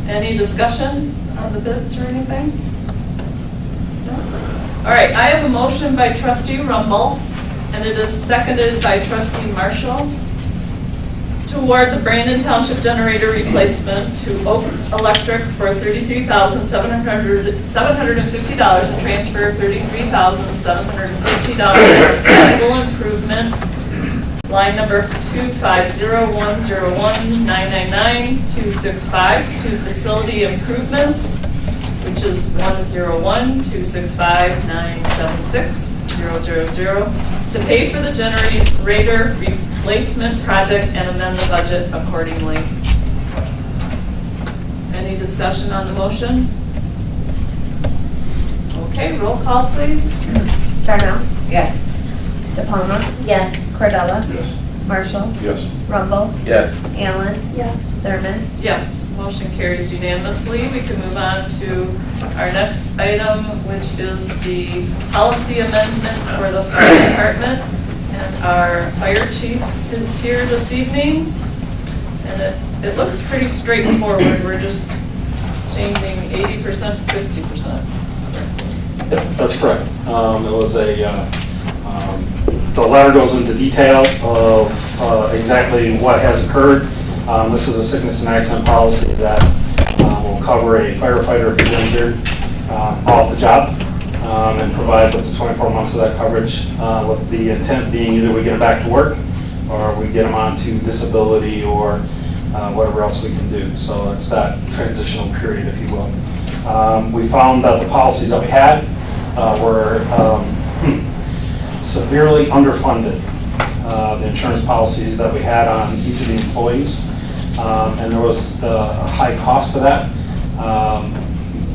Any discussion on the bids or anything? No? All right, I have a motion by trustee Rumble, and it is seconded by trustee Marshall to award the Brandon Township generator replacement to Oak Electric for $33,750 and transfer $33,750 for capital improvement, line number 250101999-265 to facility improvements, which is 101-265-976-000, to pay for the generator replacement project and amend the budget accordingly. Any discussion on the motion? Okay, roll call, please. Darnell? Yes. DePalma? Yes. Cordella? Yes. Marshall? Yes. Rumble? Yes. Allen? Yes. Thurman? Yes, motion carries unanimously. We can move on to our next item, which is the policy amendment for the fire department. And our fire chief is here this evening. And it looks pretty straightforward. We're just changing 80% to 60%. Yep, that's correct. It was the letter goes into detail of exactly what has occurred. This is a sickness and accident policy that will cover a firefighter who's injured off the job and provides up to 24 months of that coverage, with the intent being either we get them back to work or we get them onto disability or whatever else we can do. So it's that transitional period, if you will. We found that the policies that we had were severely underfunded, the insurance policies that we had on each of the employees. And there was a high cost to that.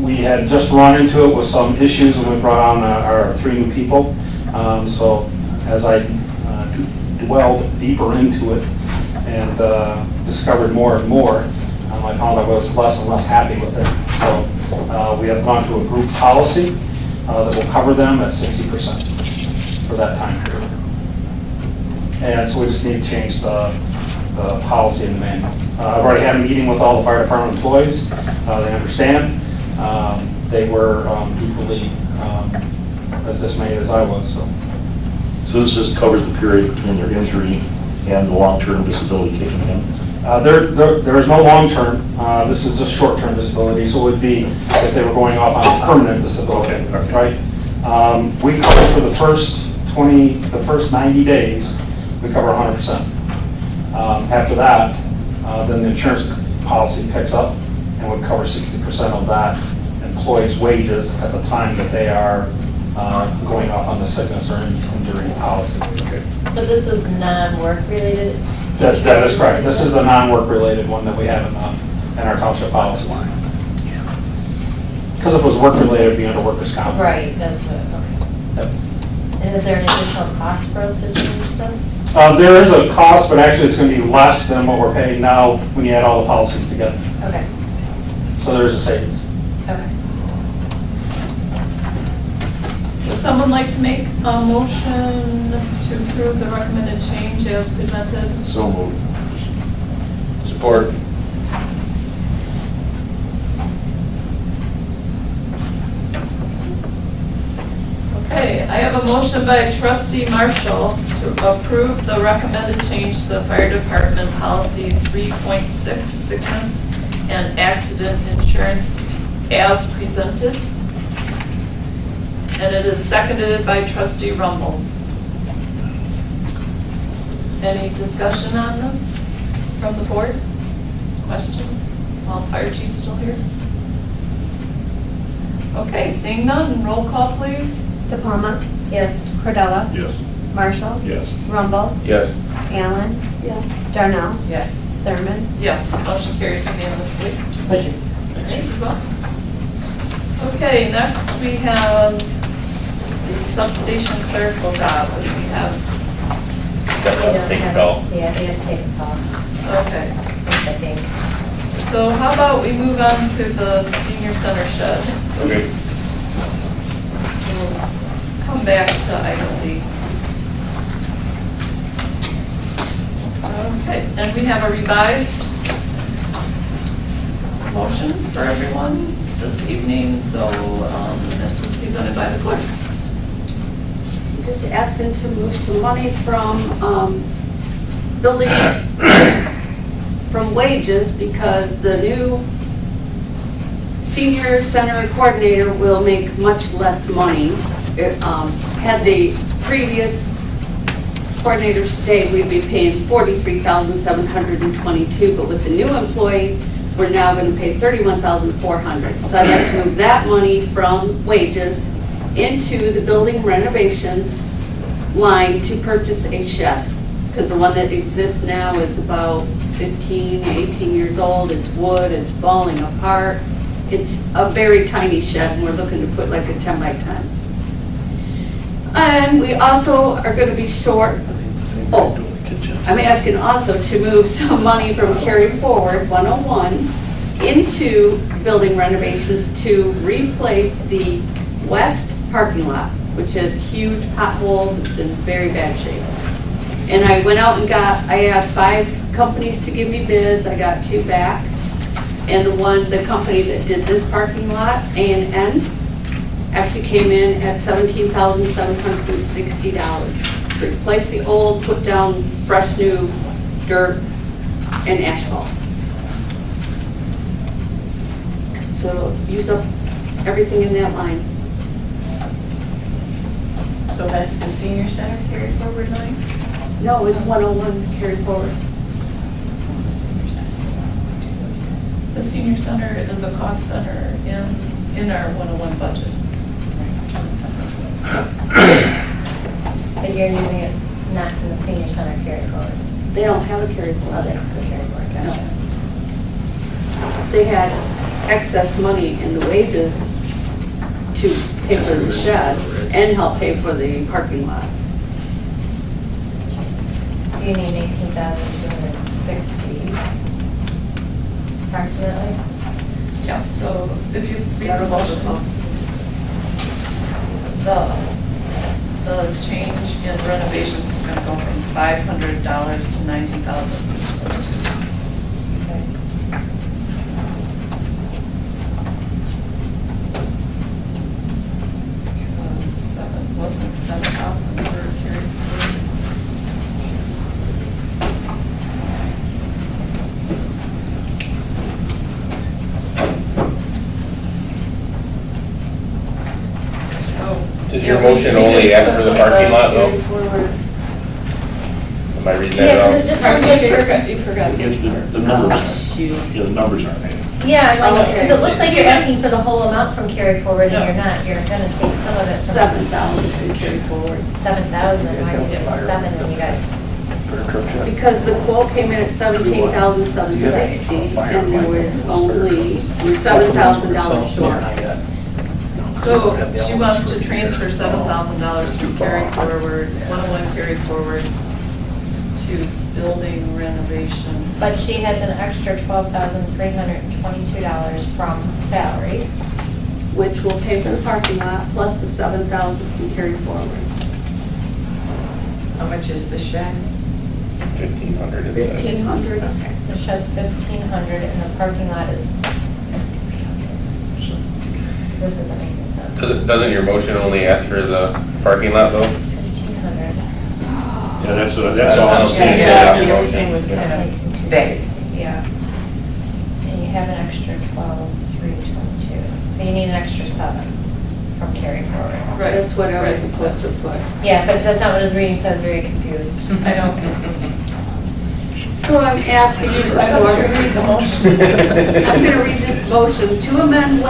We had just run into it with some issues when we brought on our 3 new people. So as I dwelled deeper into it and discovered more and more, I found I was less and less happy with it. So we have gone to a group policy that will cover them at 60% for that time period. And so we just need to change the policy in the manual. I've already had a meeting with all the fire department employees. They understand. They were equally as dismayed as I was. So this just covers the period between their injury and the long-term disability kicking in? There is no long-term. This is just short-term disability. So it would be if they were going off on a permanent disability, Okay. right? We cover for the first 90 days, we cover 100%. After that, then the insurance policy picks up and would cover 60% of that employee's wages at the time that they are going off on the sickness or injury policy. Okay. But this is non-work related? That is correct. This is the non-work related one that we have in our township policy line. Because if it was work related, it'd be under workers' comp. Right, that's what, okay. Yep. And is there an additional cost for us to change this? There is a cost, but actually it's going to be less than what we're paying now when you add all the policies together. Okay, So there's a savings. okay. Would someone like to make a motion to approve the recommended change as presented? So moved. Support. Okay, I have a motion by trustee Marshall to approve the recommended change to the fire department policy 3.6, sickness and accident insurance as presented. And it is seconded by trustee Rumble. Any discussion on this from the board? Questions? All fire chiefs still here? Okay, seeing none, roll call please. DePalma? Yes. Cordella? Yes. Marshall? Yes. Rumble? Yes. Allen? Yes. Darnell? Yes. Thurman? Yes, motion carries unanimously. Thank you. Thank you. Okay, next we have the substation clerical job, which we have. Take a call. Yeah, they have to take a call, Okay, I think. so how about we move on to the senior center shed? Okay. We'll come back to item D. Okay, and we have a revised motion for everyone this evening, so this is presented by the clerk. Just asking to move some money from building, from wages, because the new senior center coordinator will make much less money. Had the previous coordinator stayed, we'd be paying $43,722, but with the new employee, we're now going to pay $31,400. So I'd like to move that money from wages into the building renovations line to purchase a shed, because the one that exists now is about 15, 18 years old. It's wood, it's falling apart. It's a very tiny shed, and we're looking to put like a 10 by 10. And we also are going to be short. Oh, I'm asking also to move some money from carry forward 101 into building renovations to replace the west parking lot, which has huge potholes. It's in very bad shape. And I went out and I asked 5 companies to give me bids. I got 2 back. And the company that did this parking lot, A&N, actually came in at $17,760 to replace the old, put down fresh new dirt and asphalt. So use up everything in that line. So that's the senior center carry forward line? No, it's 101 carry forward. The senior center is a cost center in our 101 budget. But you're using it not in the senior center carry forward. They don't have a carry forward. Oh, they don't have a carry forward, gotcha. They had excess money in the wages to pay for the shed and help pay for the parking lot. So you need 18,260 approximately? Yeah, so if you read the motion, the change in renovations is going to go from $500 to $19,000. Wasn't it 7,000 for carry forward? Does your motion only ask for the parking lot though? Am I reading that Yeah, wrong? because it just sounds like You forgot. It's the numbers, the numbers aren't made. Yeah, like, Okay. because it looks like you're asking for the whole amount from carry forward, and you're not. You're gonna take some of it from 7,000 from carry forward. 7,000, why did you get 7 when you got? Because the quote came in at $17,760 and there was only $7,000 short. So she wants to transfer $7,000 from carry forward, 101 carry forward to building renovation. But she has an extra $12,322 from salary. Which will pay for the parking lot plus the $7,000 from carry forward. How much is the shed? 1,500. $1,500. The shed's 1,500 and the parking lot is, this isn't making sense. Doesn't your motion only ask for the parking lot though? 1,500. Yeah, that's all I'm saying. Yeah. The other thing was kind of vague. Yeah. And you have an extra 12,322. So you need an extra 7 from carry forward. Right. That's what I was supposed to put. Yeah, but that's not what his reading says, very confused. I don't. So I'm asking you, I'm going to read this motion to amend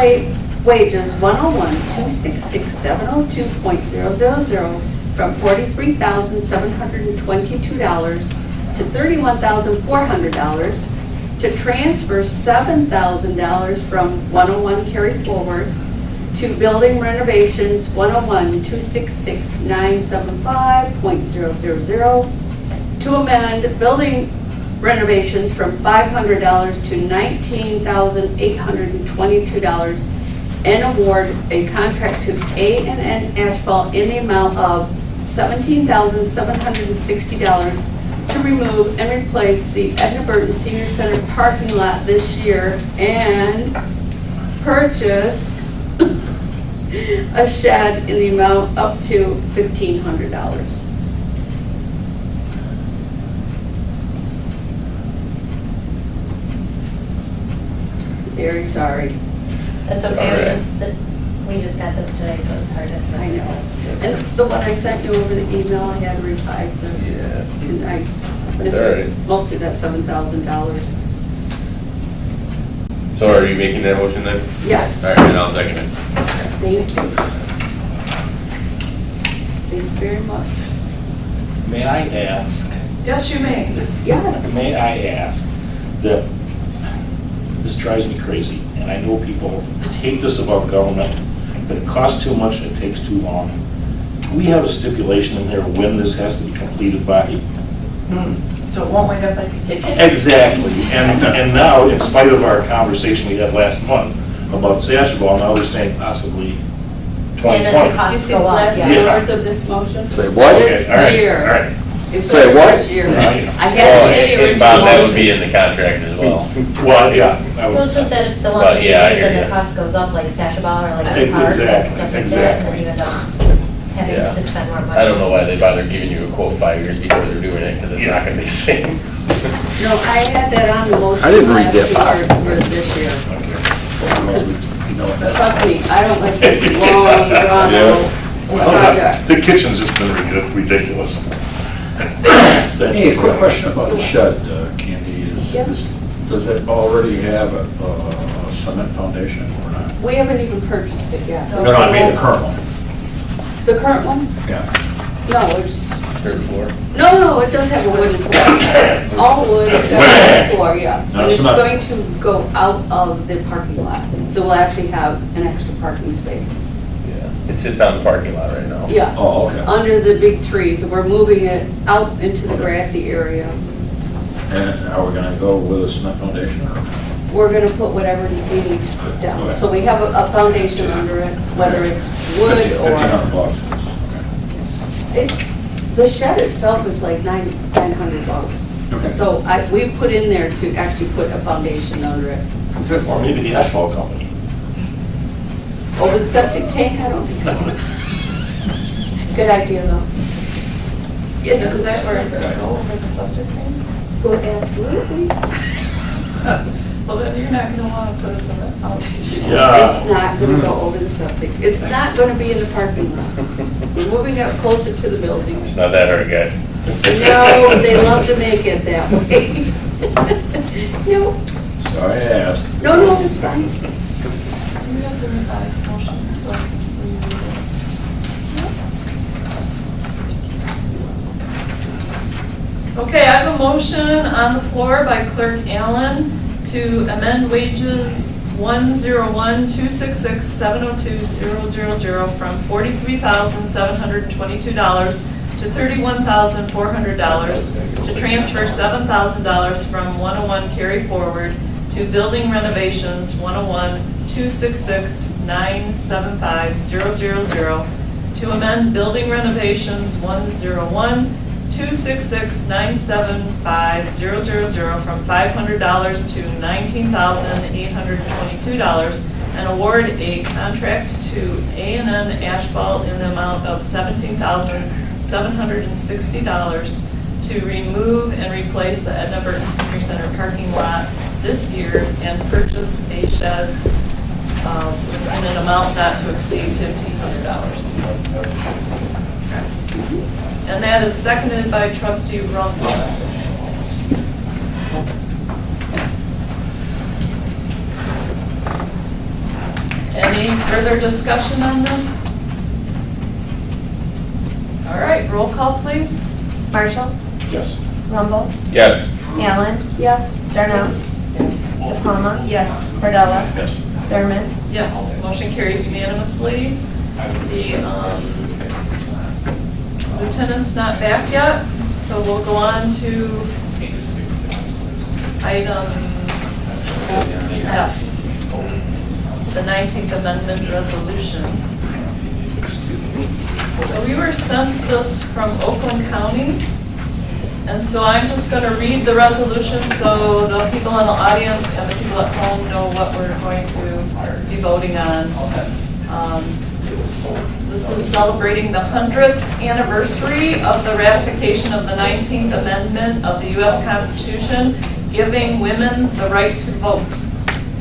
wages 101-266-702.000 from $43,722 to $31,400, to transfer $7,000 from 101 carry forward to building renovations 101-266-975.000, to amend building renovations from $500 to $19,822, and award a contract to A&N Asphalt in the amount of $17,760 to remove and replace the Edna Burton Senior Center parking lot this year and purchase a shed in the amount up to $1,500. Very sorry. That's okay, we just got this today, so it's hard to. I know. And the one I sent you over the email, I had revised it. Yeah. And but All right. it's mostly that $7,000. So are you making that motion then? Yes. All right, and I'll second it. Thank you. Thank you very much. May I ask, Yes, you may. Yes. may I ask that, this drives me crazy, and I know people hate this about government, but it costs too much and it takes too long. Can we have a stipulation in there when this has to be completed by? So it won't wind up like a kitchen? Exactly, and now, in spite of our conversation we had last month about Sashball, now they're saying possibly And then the 2020. costs You see the go up, last yeah. two Yeah. words of this motion? Say what? This Okay, all right, year. all right. It's Say what? This year. Right. I Well, had the original and Bob, that would motion. be in the contract as well. Well, yeah. I would- Well, it's just that if the one But, that you yeah, I did, hear then the ya. cost goes up, like Sasha Ball or like the Exactly, park, and stuff like that, and exactly. then you end up having Yeah. to spend more money. I don't know why they bother giving you a quote 5 years before they're doing it, because it's not gonna be the same. No, I had that on the motion. I didn't read last that year part. For this year. You know what that's. Trust me, I don't like this long, drawn out project. The kitchen's just been ridiculous. Hey, a quick question about the shed, Candy, Yep. does it already have a cement foundation or not? We haven't even purchased it yet. No, I mean the current one. The current one? Yeah. No, it's, Third floor. no, it does have a wooden floor. It's all wood, it does have a floor, yes. No, But it's it's not- going to go out of the parking lot. So we'll actually have an extra parking space. Yeah. It sits on the parking lot right now. Yeah. Oh, okay. Under the big trees. We're moving it out into the grassy area. And are we gonna go with a cement foundation or? We're gonna put whatever we need to put down. So we have a foundation under it, whether it's wood $1,500 or. bucks. The shed itself is like $900. Okay. So we put in there to actually put a foundation under it. Or maybe the asphalt company. Over the septic tank, I don't think so. Good idea, though. It's a Is good that where it's shed. gonna go, over the septic tank? Well, absolutely. Well, then you're not gonna wanna put a cement foundation. Yeah. It's not gonna go over the septic. It's not gonna be in the parking lot. We're moving up closer to the building. It's not that hard, guys. No, they love to make it that way. No, Sorry I asked. no, it's fine. Do you have the revised motion, so will you read it? Okay, I have a motion on the floor by Clerk Allen to amend wages 101-266-702-000 from $43,722 to $31,400, to transfer $7,000 from 101 carry forward to building renovations 101-266-975-000, to amend building renovations 101-266-975-000 from $500 to $19,822, and award a contract to A&N Asphalt in the amount of $17,760 to remove and replace the Edna Burton Senior Center parking lot this year and purchase a shed in an amount not to exceed $1,500. And that is seconded by trustee Rumpel. Any further discussion on this? All right, roll call, please. Marshall, Yes. Rumble, Yes. Allen, Yes. Darnell, De Palma, Yes. Cordella, Yes. Thurman. Yes, motion carries unanimously. The lieutenant's not back yet, so we'll go on to item F, the 19th Amendment Resolution. So we were sent this from Oakland County, And so I'm just going to read the resolution so the people in the audience and the people at home know what we're going to be voting on. This is celebrating the 100th anniversary of the ratification of the 19th Amendment of the U.S. Constitution, giving women the right to vote.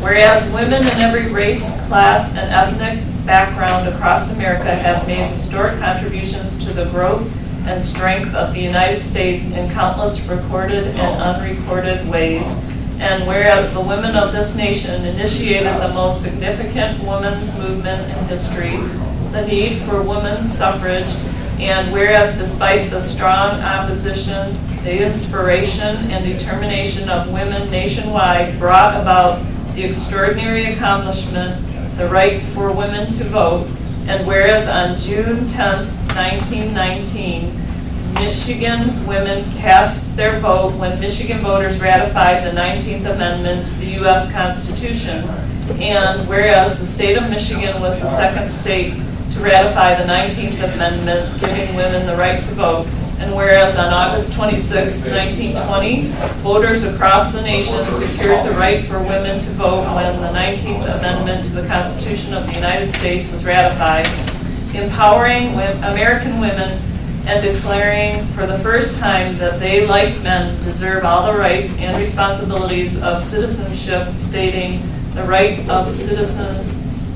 Whereas women in every race, class, and ethnic background across America have made historic contributions to the growth and strength of the United States in countless recorded and unrecorded ways. And whereas the women of this nation initiated the most significant women's movement in history, the need for women's suffrage, and whereas despite the strong opposition, the inspiration and determination of women nationwide brought about the extraordinary accomplishment, the right for women to vote, and whereas on June 10, 1919, Michigan women cast their vote when Michigan voters ratified the 19th Amendment to the U.S. Constitution, and whereas the state of Michigan was the second state to ratify the 19th Amendment, giving women the right to vote, and whereas on August 26, 1920, voters across the nation secured the right for women to vote when the 19th Amendment to the Constitution of the United States was ratified, empowering American women and declaring for the first time that they, like men, deserve all the rights and responsibilities of citizenship, stating the right of citizens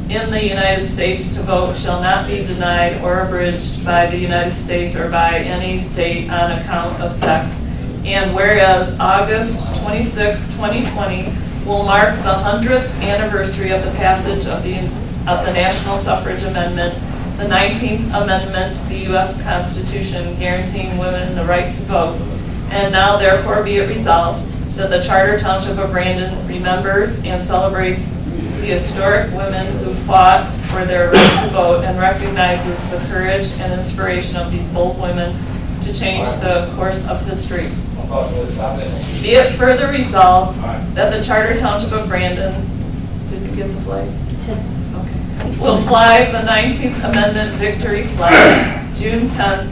in the United States to vote shall not be denied or abridged by the United States or by any state on account of sex. And whereas August 26, 2020 will mark the 100th anniversary of the passage of the National Suffrage Amendment, the 19th Amendment to the U.S. Constitution guaranteeing women the right to vote, and now therefore be it resolved that the Charter Township of Brandon remembers and celebrates the historic women who fought for their right to vote and recognizes the courage and inspiration of these bold women to change the course of history. Be it further resolved that the Charter Township of Brandon, did you get the flags? Okay. Will fly the 19th Amendment Victory Flag June 10,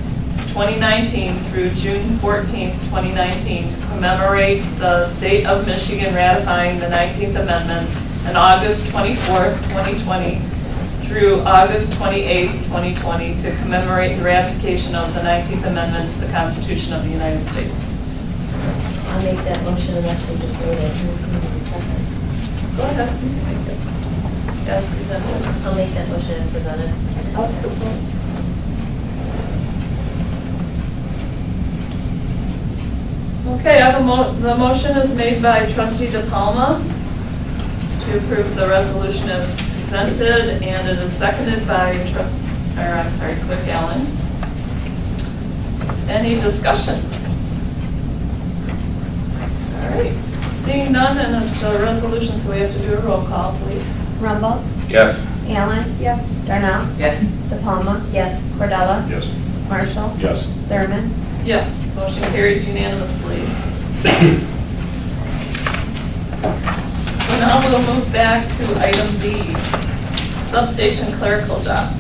2019 through June 14, 2019 to commemorate the state of Michigan ratifying the 19th Amendment, and August 24, 2020 through August 28, 2020 to commemorate the ratification of the 19th Amendment to the Constitution of the United States. I'll make that motion and actually just read it. Go ahead. As presented. I'll make that motion as presented. I'll support. Okay, I have the motion is made by Trustee DePalma to approve the resolution as presented, and it is seconded by Clerk Allen. Any discussion? All right, seeing none, and it's a resolution, so we have to do a roll call, please. Rumble? Yes. Allen? Yes. Darnall? Yes. DePalma? Yes. Cordella? Yes. Marshall? Yes. Thurman? Yes, motion carries unanimously. So now we'll move back to item D, substation clerical job.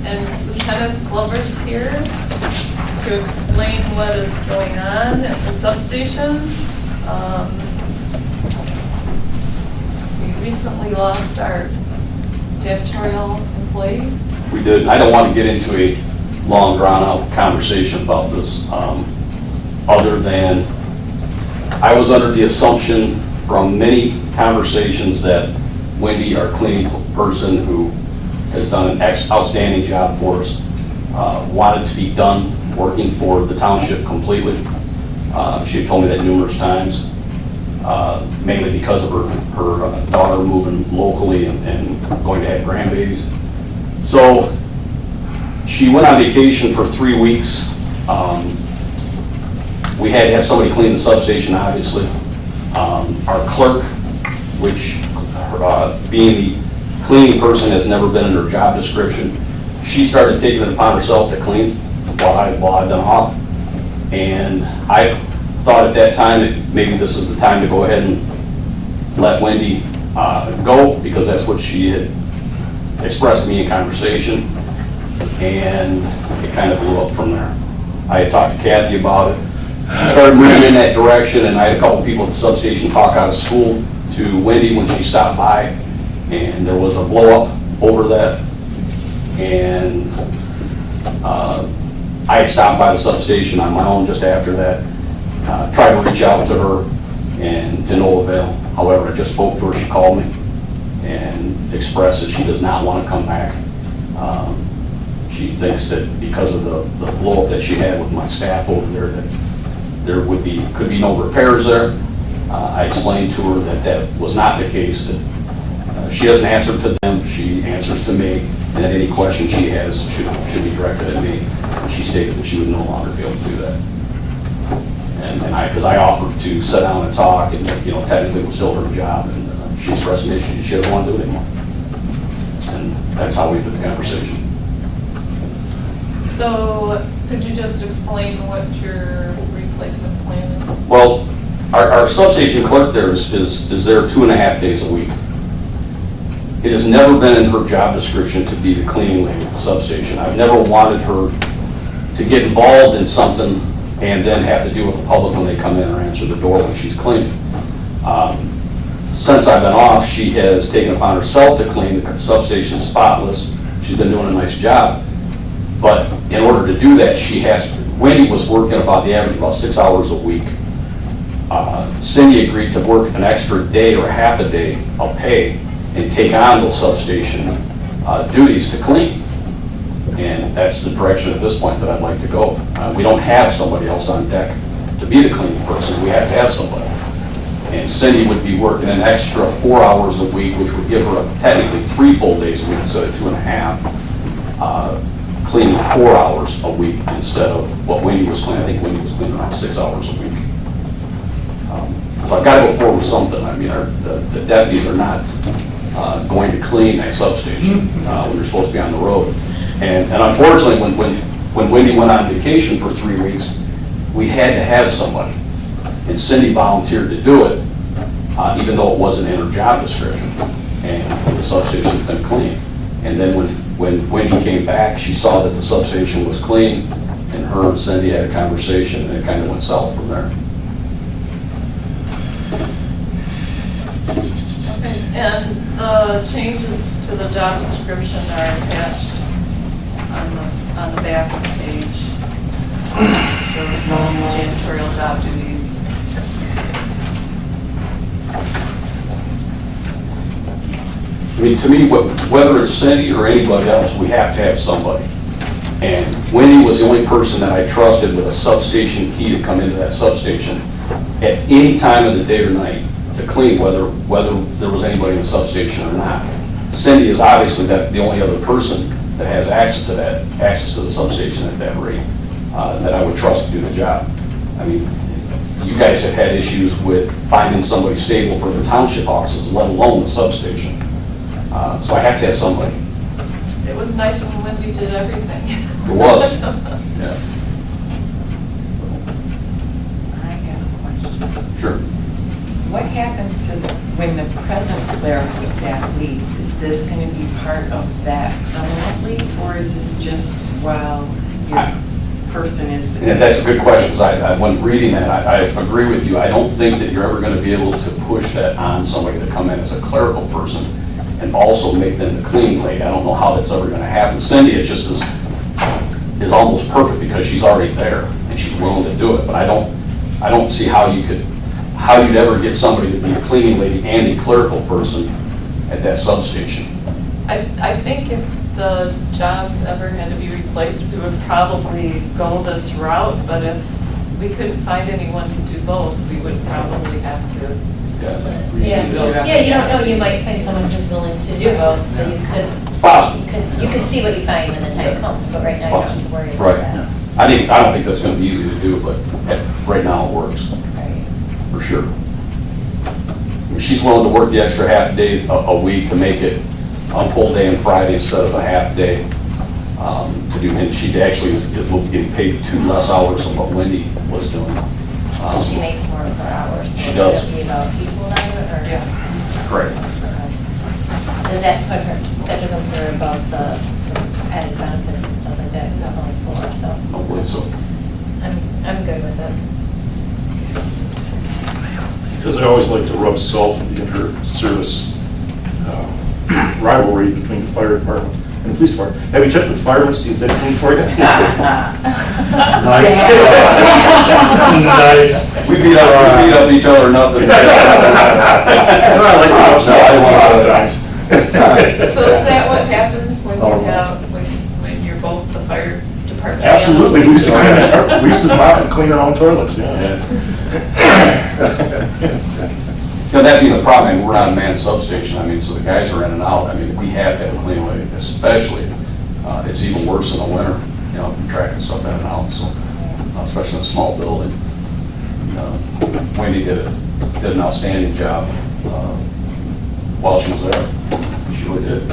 And Lieutenant Glover's here to explain what is going on at the substation. We recently lost our janitorial employee. We did. I don't want to get into a long, drawn-out conversation about this, other than I was under the assumption from many conversations that Wendy, our cleaning person who has done an outstanding job for us, wanted to be done working for the township completely. She had told me that numerous times, mainly because of her daughter moving locally and going to have grandbabies. So she went on vacation for 3 weeks. We had to have somebody clean the substation, obviously. Our clerk, which being the cleaning person has never been in her job description, she started taking it upon herself to clean while I'd done off. And I thought at that time that maybe this is the time to go ahead and let Wendy go, because that's what she had expressed to me in conversation. And it kind of blew up from there. I had talked to Kathy about it, started moving in that direction, and I had a couple people at the substation talk out of school to Wendy when she stopped by, and there was a blow up over that. And I had stopped by the substation on my own just after that, tried to reach out to her, and to no avail. However, I just spoke to her, she called me, and expressed that she does not want to come back. She thinks that because of the blow up that she had with my staff over there, that there could be no repairs there. I explained to her that that was not the case, that she doesn't answer to them, she answers to me, and that any question she has should be directed at me. And she stated that she would no longer be able to do that. Because I offered to sit down and talk, and technically it was still her job, and she expressed an issue, she doesn't want to do it anymore. And that's how we did the conversation. So, could you just explain what your replacement plan is? Well, our substation clerk there is there 2.5 days a week. It has never been in her job description to be the cleaning lady at the substation. I've never wanted her to get involved in something and then have to deal with the public when they come in or answer the door when she's cleaning. Since I've been off, she has taken upon herself to clean the substation spotless. She's been doing a nice job. But in order to do that, Wendy was working about the average about 6 hours a week. Cindy agreed to work an extra day or half a day of pay and take on those substation duties to clean. And that's the direction at this point that I'd like to go. We don't have somebody else on deck to be the cleaning person. We have to have somebody. And Cindy would be working an extra 4 hours a week, which would give her technically 3 full days a week instead of 2.5. Cleaning 4 hours a week instead of what Wendy was cleaning. I think Wendy was cleaning around 6 hours a week. So I've got to go forward with something. I mean, the deputies are not going to clean that substation when they're supposed to be on the road. And unfortunately, when Wendy went on vacation for 3 weeks, we had to have somebody. And Cindy volunteered to do it, even though it wasn't in her job description. And the substation's been clean. And then when Wendy came back, she saw that the substation was clean, and her and Cindy had a conversation, and it kind of went south from there. Okay, and the changes to the job description are attached on the back of the page. Those janitorial job duties. I mean, to me, whether it's Cindy or anybody else, we have to have somebody. And Wendy was the only person that I trusted with a substation key to come into that substation at any time of the day or night to clean, whether there was anybody in the substation or not. Cindy is obviously the only other person that has access to the substation at that rate, that I would trust to do the job. I mean, you guys have had issues with finding somebody stable for the township offices, let alone the substation. So I have to have somebody. It was nice when Wendy did everything. It was. Yeah. I have a question. Sure. What happens to when the present clerical staff leaves? Is this going to be part of that permanently, or is this just while your person is? And that's a good question, because when reading that, I agree with you. I don't think that you're ever going to be able to push that on somebody to come in as a clerical person and also make them the cleaning lady. I don't know how that's ever going to happen. Cindy is just is almost perfect because she's already there and she's willing to do it. But I don't see how you'd ever get somebody to be a cleaning lady and a clerical person at that substation. I think if the job ever had to be replaced, we would probably go this route, but if we couldn't find anyone to do both, we would probably have to. Yeah, you don't know, you might find someone who's willing to do both, so you could see what you find when the time comes, but right now you don't have to worry about that. I don't think that's going to be easy to do, but right now it works, for sure. She's willing to work the extra half day a week to make it a full day on Friday instead of a half day to do, and she actually is getting paid 2 less hours than what Wendy was doing. She makes more of her hours. She does. Would it be about equal then, or? Yeah. Correct. Does that put her, that doesn't put her above the added benefits and stuff like that, because that's only full so Hopefully so. I'm good with it. Because I always like to rub salt in the inter-service rivalry between the fire department and the police department. Have you checked with the firemen, see if they're clean for you? Nice. Nice. We beat up each other, nothing. That's what I like to rub salt in sometimes. So is that what happens when you have, when you're both the fire department? and Absolutely, we used to police clean department? it, we used to come out and clean our own toilets, yeah. You know, that being the problem, I mean, we're not a manned substation, I mean, so the guys are in and out, I mean, we have to have a clean way, especially, it's even worse in the winter, you know, tracking stuff in and out, so, especially in a small building. Wendy did an outstanding job while she was there, she really did.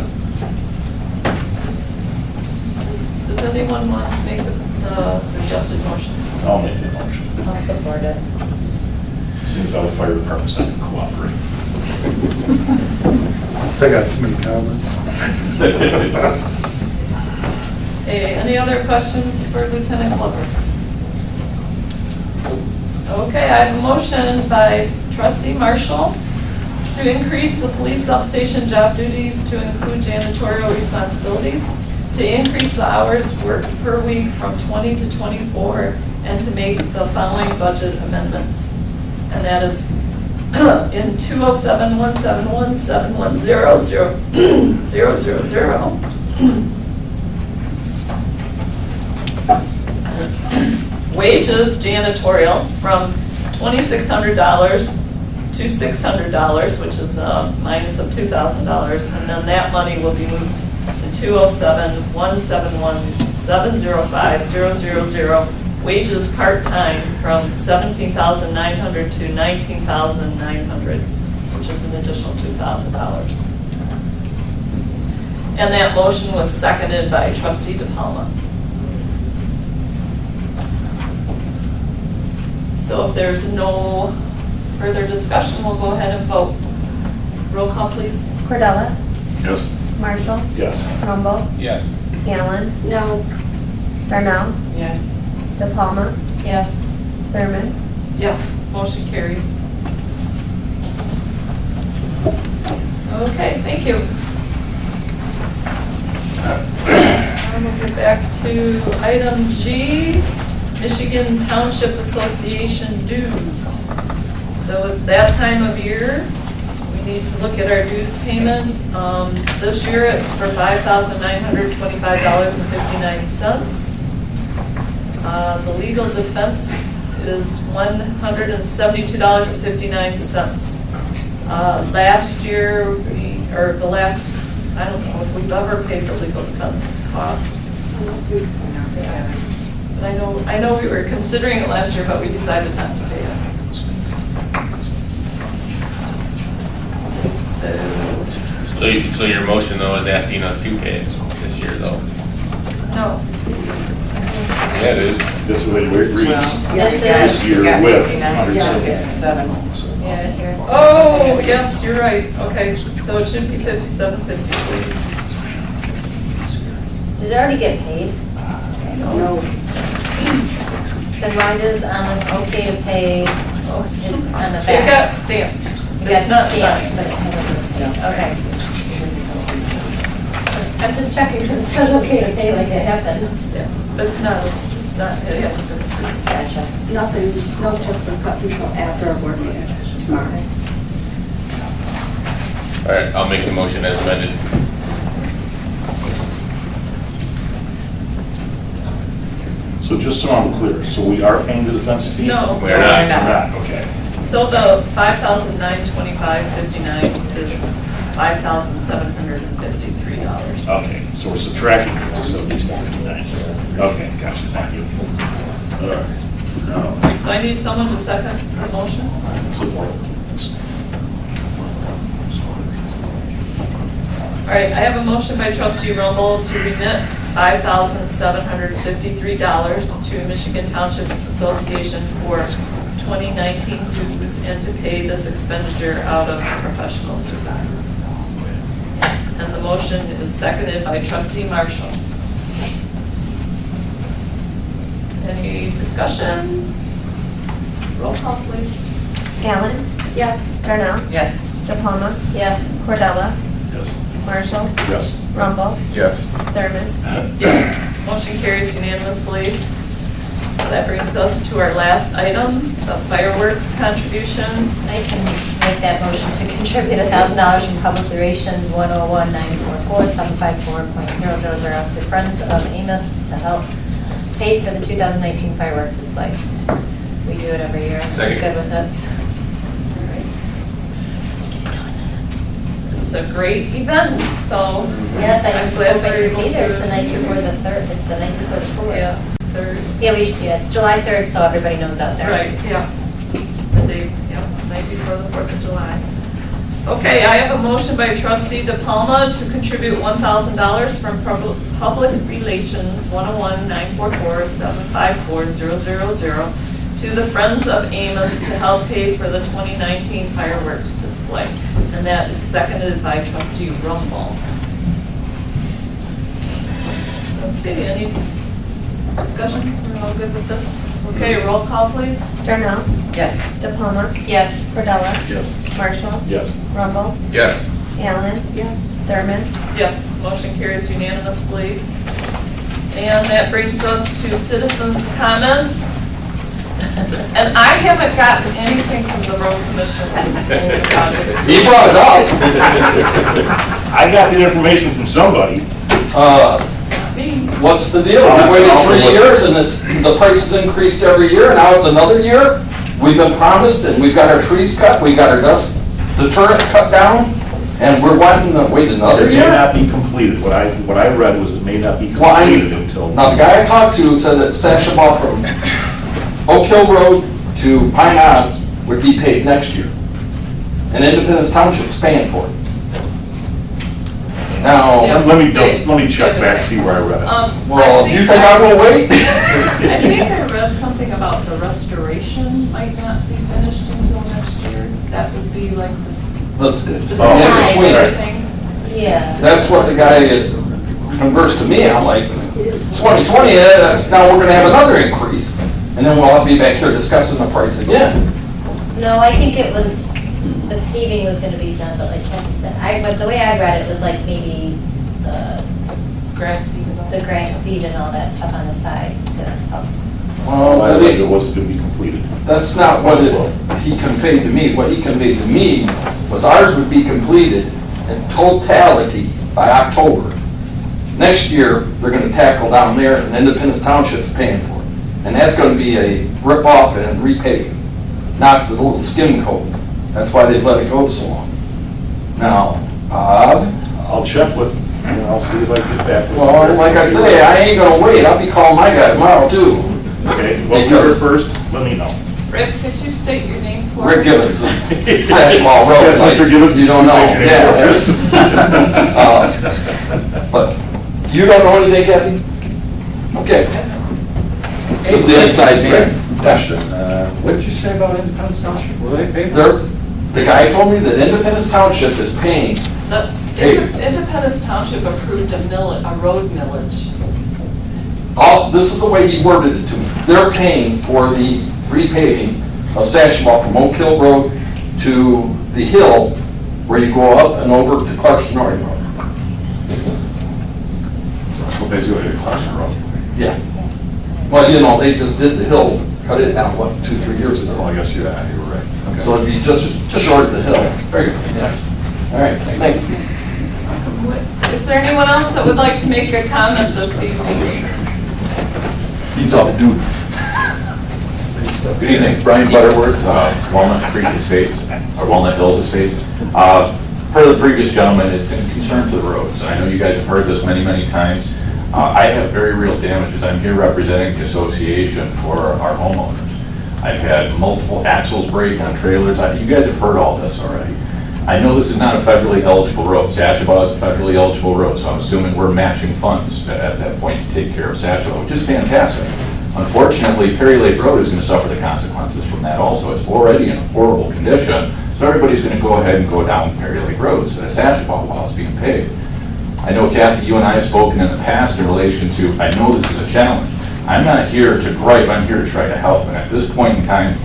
Does anyone want to make the suggested motion? I'll make the motion. I'll support it. Seems how the fire department's not going to cooperate. I got too many comments. Hey, any other questions for Lieutenant Glover? Okay, I have a motion by trustee Marshall to increase the police substation job duties to include janitorial responsibilities, to increase the hours worked per week from 20 to 24, and to make the following budget amendments. And that is in 207-171-710-000. Wages janitorial from $2,600 to $600, which is a minus of $2,000, and then that money will be moved to 207-171-705-000. Wages part-time from $17,900 to $19,900, which is an additional $2,000. And that motion was seconded by trustee DePalma. So if there's no further discussion, we'll go ahead and vote. Roll call, please. Cordella? Yes. Marshall? Yes. Trumbull? Yes. Allen? No. Darnell? Yes. DePalma? Yes. Thurman? Yes, motion carries. Okay, thank you. We'll get back to item G, Michigan Township Association dues. So it's that time of year. We need to look at our dues payment. This year it's for $5,925.59. The legal defense is $172.59. Last year, I don't know if we've ever paid the legal defense cost. But I know we were considering it last year, but we decided not to pay it. So your motion though is asking us to pay it this year though? No. Yeah, it is. That's the way it reads. Well, yeah, you got- This year you got with 59, 107. 57. Yeah, here's. Oh, yes, you're right. Okay, so it should be 57.50, please. Did it already get paid? No. Then why does on this okay to pay on the It back? got stamped. It It's got not stamped, signed. but it hasn't. Okay. I'm just checking because it says okay to pay like it happened. Yeah, but it's not, it hasn't been approved. Gotcha. Nothing, no checks are cut until after our board meeting tomorrow. All right, I'll make the motion as amended. So just so I'm clear, so we are paying the defense fee? No. We are not. We're not, okay. So the $5,925.59 is $5,753. Okay, so we're subtracting the 72.59. Okay, gotcha, thank you. All right. Now, So I need someone to second the motion. support. All right, I have a motion by trustee Rumble to remit $5,753 to Michigan Township Association for 2019 dues and to pay this expenditure out of professional services. And the motion is seconded by trustee Marshall. Any discussion? Roll call, please. Allen? Yes. Darnell? Yes. DePalma? Yes. Cordella? Yes. Marshall? Yes. Rumble? Yes. Thurman? Yes. Motion carries unanimously. So that brings us to our last item, the fireworks contribution. I can make that motion to contribute $1,000 from Public Relations 101-944-754.000 to Friends of Amos to help pay for the 2019 fireworks display. We do it every year. I'm Second. good with it. It's a great event, so. Yes, I I'm just glad hope we're I able can be there. It's the to- night before the 3rd. It's the night before the 4th. Yeah, it's third. Yeah, it's July 3rd, so everybody knows out there. Right, yeah. The day, yeah, night before the 4th of July. Okay, I have a motion by trustee DePalma to contribute $1,000 from Public Relations 101-944-754-000 to the Friends of Amos to help pay for the 2019 fireworks display. And that is seconded by trustee Rumble. Okay, any discussion? We're all good with this? Okay, roll call, please. Darnell? Yes. DePalma? Yes. Cordella? Yes. Marshall? Yes. Rumble? Yes. Allen? Yes. Thurman? Yes, motion carries unanimously. And that brings us to citizens' comments. And I haven't gotten anything from the road commission saying the project. He brought it up. I got the information from somebody. Me. What's the deal? We waited 3 years and the price has increased every year, and now it's another year. We've been promised, and we've got our trees cut, we got our dust deterrent cut down, and we're wanting to wait another It may year? not be completed. What I read was it may not be Well, completed until. Now, the guy I talked to said that Sashabaw from Oak Hill Road to Pine Knob would be paid next year. And Independence Township's paying for it. Now, Yeah. Let me check back, see where I read it. well, you think I'm gonna wait? I think I read something about the restoration might not be finished until next year. That would be like the The Oh, in side between. everything. Yeah. That's what the guy had conversed to me. I'm like, 2020, now we're gonna have another increase. And then we'll be back here discussing the price again. No, I think it was, the paving was gonna be done, but like Kathy said, but the way I read it was like maybe Grass seed and all. the grass seed and all that stuff on the sides to help. Well, I read it wasn't going to be completed. that's not what he conveyed to me. What he conveyed to me was ours would be completed in totality by October. Next year, they're gonna tackle down there, and Independence Township's paying for it. And that's gonna be a rip-off and repave, not the little skim coat. That's why they've let it go so long. Now, Bob, I'll check with, I'll see if I can get back. with you. well, like I say, I ain't gonna wait. I'll be calling my guy tomorrow, too. Okay, well, if you're here first, let me know. Rick, could you state your name for us? Rick Gibbons, Sashwell Road. Yes, Mr. Gibbons. You don't know, Say your name yeah. for us. But you don't know anything, Kathy? Okay. It's the inside man. Question, what did you say about Independence Township? Will they pay? The guy told me that Independence Township is paying. The Hey. Independence Township approved a road millage. This is the way he worded it to me. They're paying for the repaving of Sashwell from Oak Hill Road to the hill where you go up and over to Clarkson Road. That's what they do at Clarkson Road. Yeah. Well, you know, they just did the hill, cut it down, what, 2-3 years ago. Well, I guess, yeah, you were right. Okay. So it'd be just short of the hill. Very good, yeah. All right, thanks. Is there anyone else that would like to make a comment this evening? He's off duty. Good evening, Brian Butterworth, Walnut Creek Estates, or Walnut Hills Estates. Per the previous gentleman, it's in concern to the roads. I know you guys have heard this many, many times. I have very real damages. I'm here representing the association for our homeowners. I've had multiple axles break on trailers. You guys have heard all this already. I know this is not a federally eligible road. Sashaba is a federally eligible road, so I'm assuming we're matching funds at that point to take care of Sashaba, which is fantastic. Unfortunately, Perry Lake Road is going to suffer the consequences from that also. It's already in a horrible condition, so everybody's going to go ahead and go down Perry Lake Road, so that's Sashaba while it's being paved. I know, Kathy, you and I have spoken in the past in relation to, I know this is a challenge, I'm not here to gripe, I'm here to try to help. And at this point in time,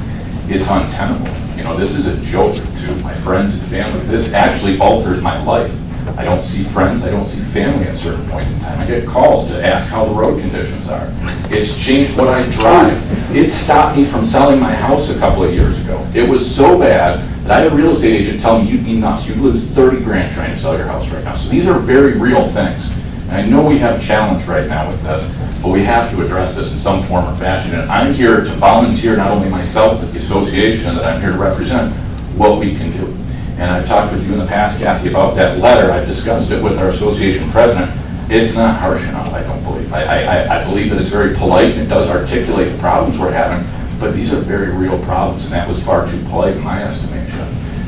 it's untenable. You know, this is a joke to my friends and family. This actually alters my life. I don't see friends, I don't see family at certain points in time. I get calls to ask how the road conditions are. It's changed what I drive. It stopped me from selling my house a couple of years ago. It was so bad that I had a real estate agent tell me, you'd be nuts, you'd lose 30 grand trying to sell your house right now. So these are very real things. And I know we have a challenge right now with this, but we have to address this in some form or fashion. And I'm here to volunteer, not only myself, but the association that I'm here to represent, what we can do. And I've talked with you in the past, Kathy, about that letter. I've discussed it with our association president. It's not harsh enough, I don't believe. I believe that it's very polite and it does articulate the problems we're having, but these are very real problems, and that was far too polite in my estimation.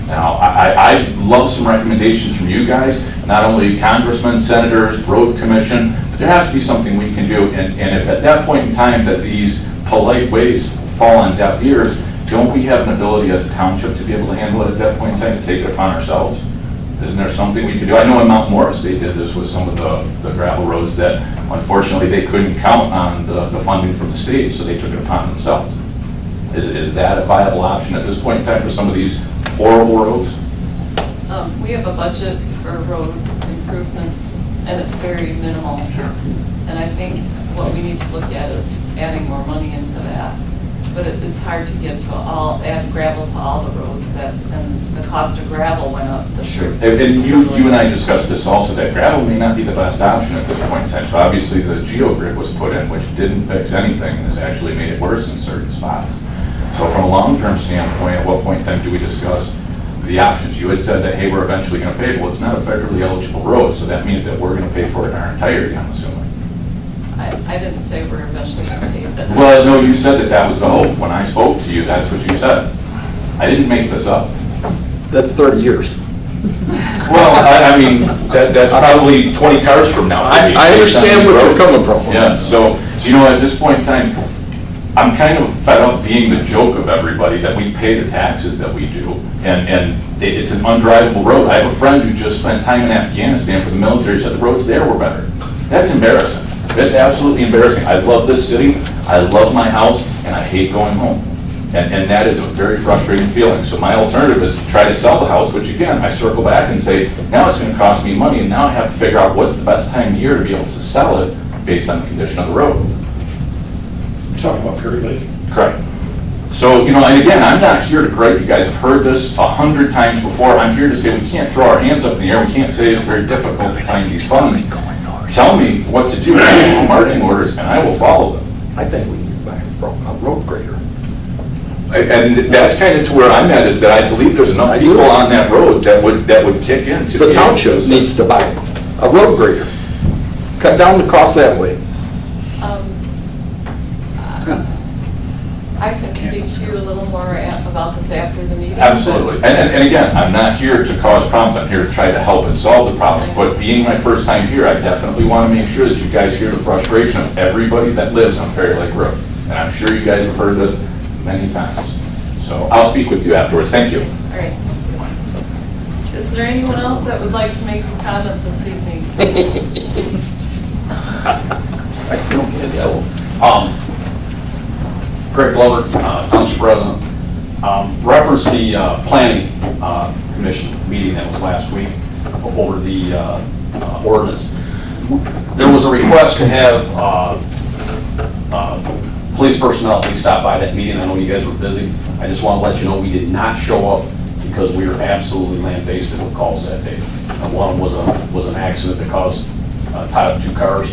Now, I love some recommendations from you guys, not only congressmen, senators, road commission, but there has to be something we can do. And if at that point in time that these polite ways fall on deaf ears, don't we have an ability as a township to be able to handle it at that point in time, to take it upon ourselves? Isn't there something we could do? I know in Mount Morris they did this with some of the gravel roads that unfortunately they couldn't count on the funding from the state, so they took it upon themselves. Is that a viable option at this point in time for some of these horrible roads? We have a budget for road improvements, and it's very minimal. Sure. And I think what we need to look at is adding more money into that. But it's hard to get to add gravel to all the roads, and the cost of gravel went up. Sure. And you and I discussed this also, that gravel may not be the best option at this point in time. So obviously the geogrid was put in, which didn't fix anything, and has actually made it worse in certain spots. So from a long-term standpoint, at what point in time do we discuss the options? You had said that, hey, we're eventually going to pay. Well, it's not a federally eligible road, so that means that we're going to pay for it in our entirety, I'm assuming. I didn't say we're eventually going to pay that. Well, no, you said that was the hope. When I spoke to you, that's what you said. I didn't make this up. That's 30 years. Well, I mean, that's probably 20 cars from now. I understand where you're coming from. Yeah, so, you know, at this point in time, I'm kind of fed up being the joke of everybody that we pay the taxes that we do, and it's an undrivable road. I have a friend who just spent time in Afghanistan for the military, said the roads there were better. That's embarrassing. That's absolutely embarrassing. I love this city, I love my house, and I hate going home. And that is a very frustrating feeling. So my alternative is to try to sell the house, which again, I circle back and say, now it's going to cost me money, and now I have to figure out what's the best time of year to be able to sell it based on the condition of the road. You're talking about Prairie Lake? Correct. So, you know, and again, I'm not here to gripe. You guys have heard this 100 times before. I'm here to say we can't throw our hands up in the air. We can't say it's very difficult to find these funds. Tell me what to do. I have marching orders, and I will follow them. I think we need to buy a road grader. And that's kind of to where I'm at, is that I believe there's enough people on that road that would kick in. The township needs to buy a road grader. Cut down the cost that way. I can speak to you a little more about this after the meeting. Absolutely. And again, I'm not here to cause problems. I'm here to try to help and solve the problems. But being my first time here, I definitely want to make sure that you guys hear the frustration of everybody that lives on Prairie Lake Road. And I'm sure you guys have heard this many times. So I'll speak with you afterwards. Thank you. All right. Is there anyone else that would like to make a comment this evening? I don't get it. Greg Glover, Township President. Reference the Planning Commission meeting that was last week over the ordinance. There was a request to have police personnel please stop by that meeting. I know you guys were busy. I just want to let you know we did not show up because we were absolutely lambasted with calls that day. One was an accident that caused tied up 2 cars.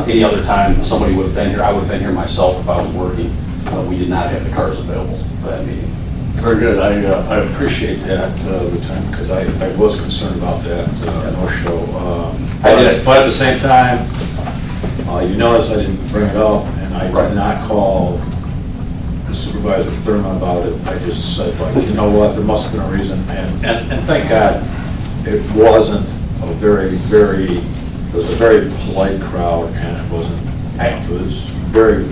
Any other time somebody would have been here, I would have been here myself if I was working. We did not have the cars available for that meeting. Very good. I appreciate that, Lieutenant, because I was concerned about that no-show. But at the same time, you notice I didn't bring it up, and I did not call the Supervisor Thurman about it. I just said, like, you know what, there must have been a reason. And thank God it wasn't a very, it was a very polite crowd, and it wasn't, it was very,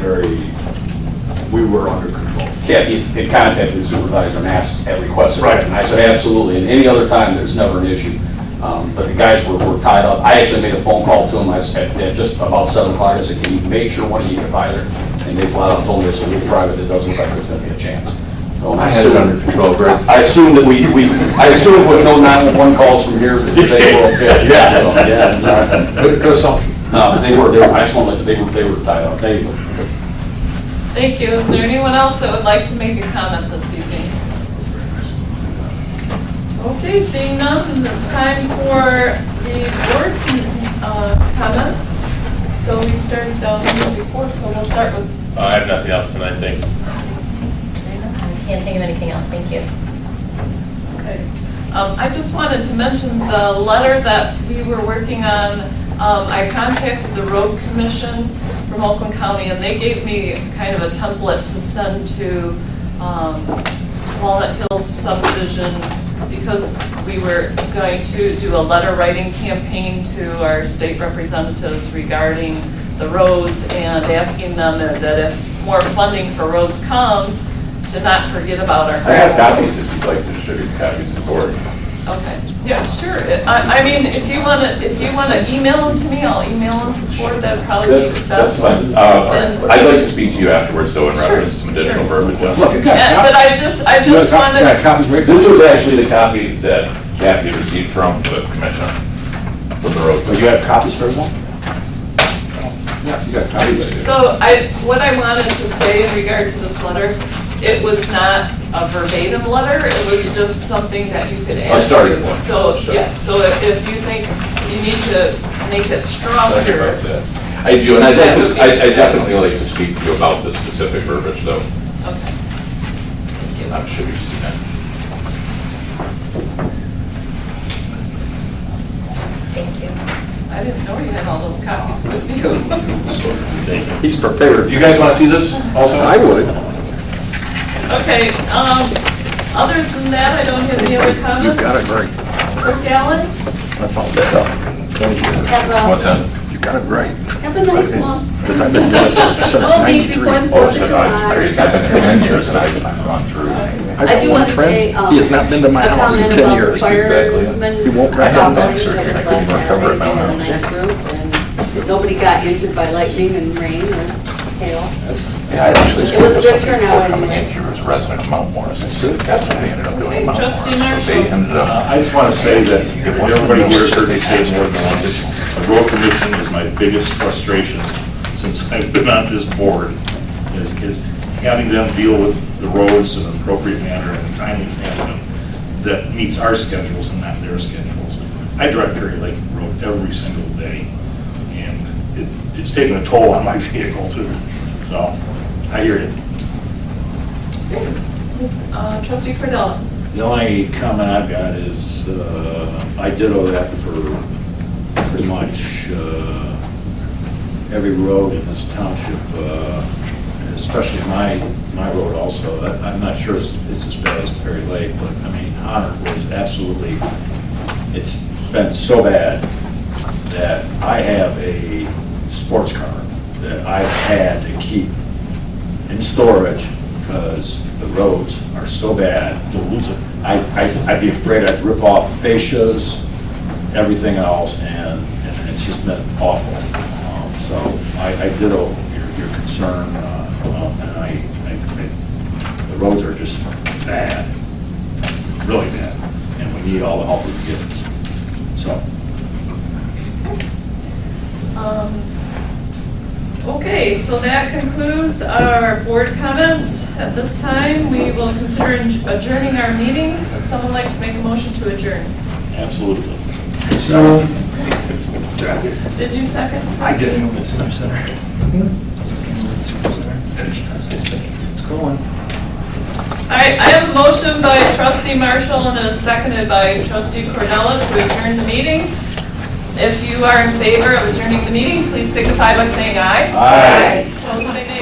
we were under control. Kathy had contacted the supervisor and asked, had requested. Right. And I said, absolutely. And any other time, there's never an issue. But the guys were tied up. I actually made a phone call to them, I said, at just about 7 o'clock, I said, can you make sure one of you get by there? And they flat out told me, so we'll try, but it doesn't look like there's gonna be a chance. So I had it under control, Greg. I assume that I assume with no 911 calls from here, that they were okay. Yeah, so, yeah. Good assumption. No, they were excellent, they were tied up. Thank you. Is there anyone else that would like to make a comment this evening? Okay, seeing none, it's time for the board comments. So we started down here before, so we'll start with... I have nothing else tonight, thanks. I can't think of anything else, thank you. Okay. I just wanted to mention the letter that we were working on. I contacted the Road Commission from Oakland County, and they gave me kind of a template to send to Walnut Hills subdivision, because we were going to do a letter writing campaign to our state representatives regarding the roads and asking them that if more funding for roads comes, to not forget about our. I have copies if you'd like to distribute copies to the board. Okay, yeah, sure. I mean, if you wanna email them to me, I'll email them to the board. That'd probably be That's best. fine. I'd like to speak to you afterwards, though, in reference to some additional verbiage. Yeah, but I just wanted. This was actually the copy that Kathy received from the commission, from the road. Do you have copies for them? Yeah, you got copies. So what I wanted to say in regard to this letter, it was not a verbatim letter, it was just something that you could add. A starting point. So, Sure. yes, so if you think you need to make it stronger. I do, and I definitely like to speak to you about the specific verbiage, though. Okay. I'm sure you've seen that. Thank you. I didn't know you had all those copies with you. He's prepared. You guys want to see this also? I would. Okay, other than that, I don't have any other comments. You got it right. Rick Allen? I found that out 20 years. What's that? You got it right. Have a nice month. Because I've been doing it since We'll meet 93. before the Oh, 4th so of I've been there 10 years, and I've gone through. I do want to say, He has not been to my house in 10 years. Exactly. He won't I had recommend back surgery, and I couldn't even recover at my own house. Nobody got injured by lightning and rain or hail. Yeah, I actually It was spoke a to good somebody turnout before coming anyway. in here as a resident of Mount Morris. That's what they ended up doing in Mount Morris. Trustee So they Marshall. ended up. I just want to say that everybody hears her say more than once. The road commission is my biggest frustration since I've been on this board, is having them deal with the roads in an appropriate manner and a timely fashion that meets our schedules and not their schedules. I drive Perry Lake Road every single day, and it's taking a toll on my vehicle too. So, I hear you. Trustee Cordella? The only comment I've got is, I ditto that for pretty much every road in this township, especially my road also. I'm not sure it's as bad as Perry Lake, but I mean, Honor was absolutely, it's been so bad that I have a sports car that I've had to keep in storage because the roads are so bad. You'll lose it. I'd be afraid I'd rip off fascias, everything else, and it's just been awful. So I ditto your concern, and the roads are just bad, really bad, and we need all the help we can get. So. Okay, so that concludes our board comments. At this time, we will consider adjourning our meeting. Would someone like to make a motion to adjourn? Absolutely. Did you second? I did. It's in our center. It's going. All right, I have a motion by trustee Marshall and a seconded by trustee Cordella to adjourn the meeting. If you are in favor of adjourning the meeting, please signify by saying aye. Aye. Opposed, say nay.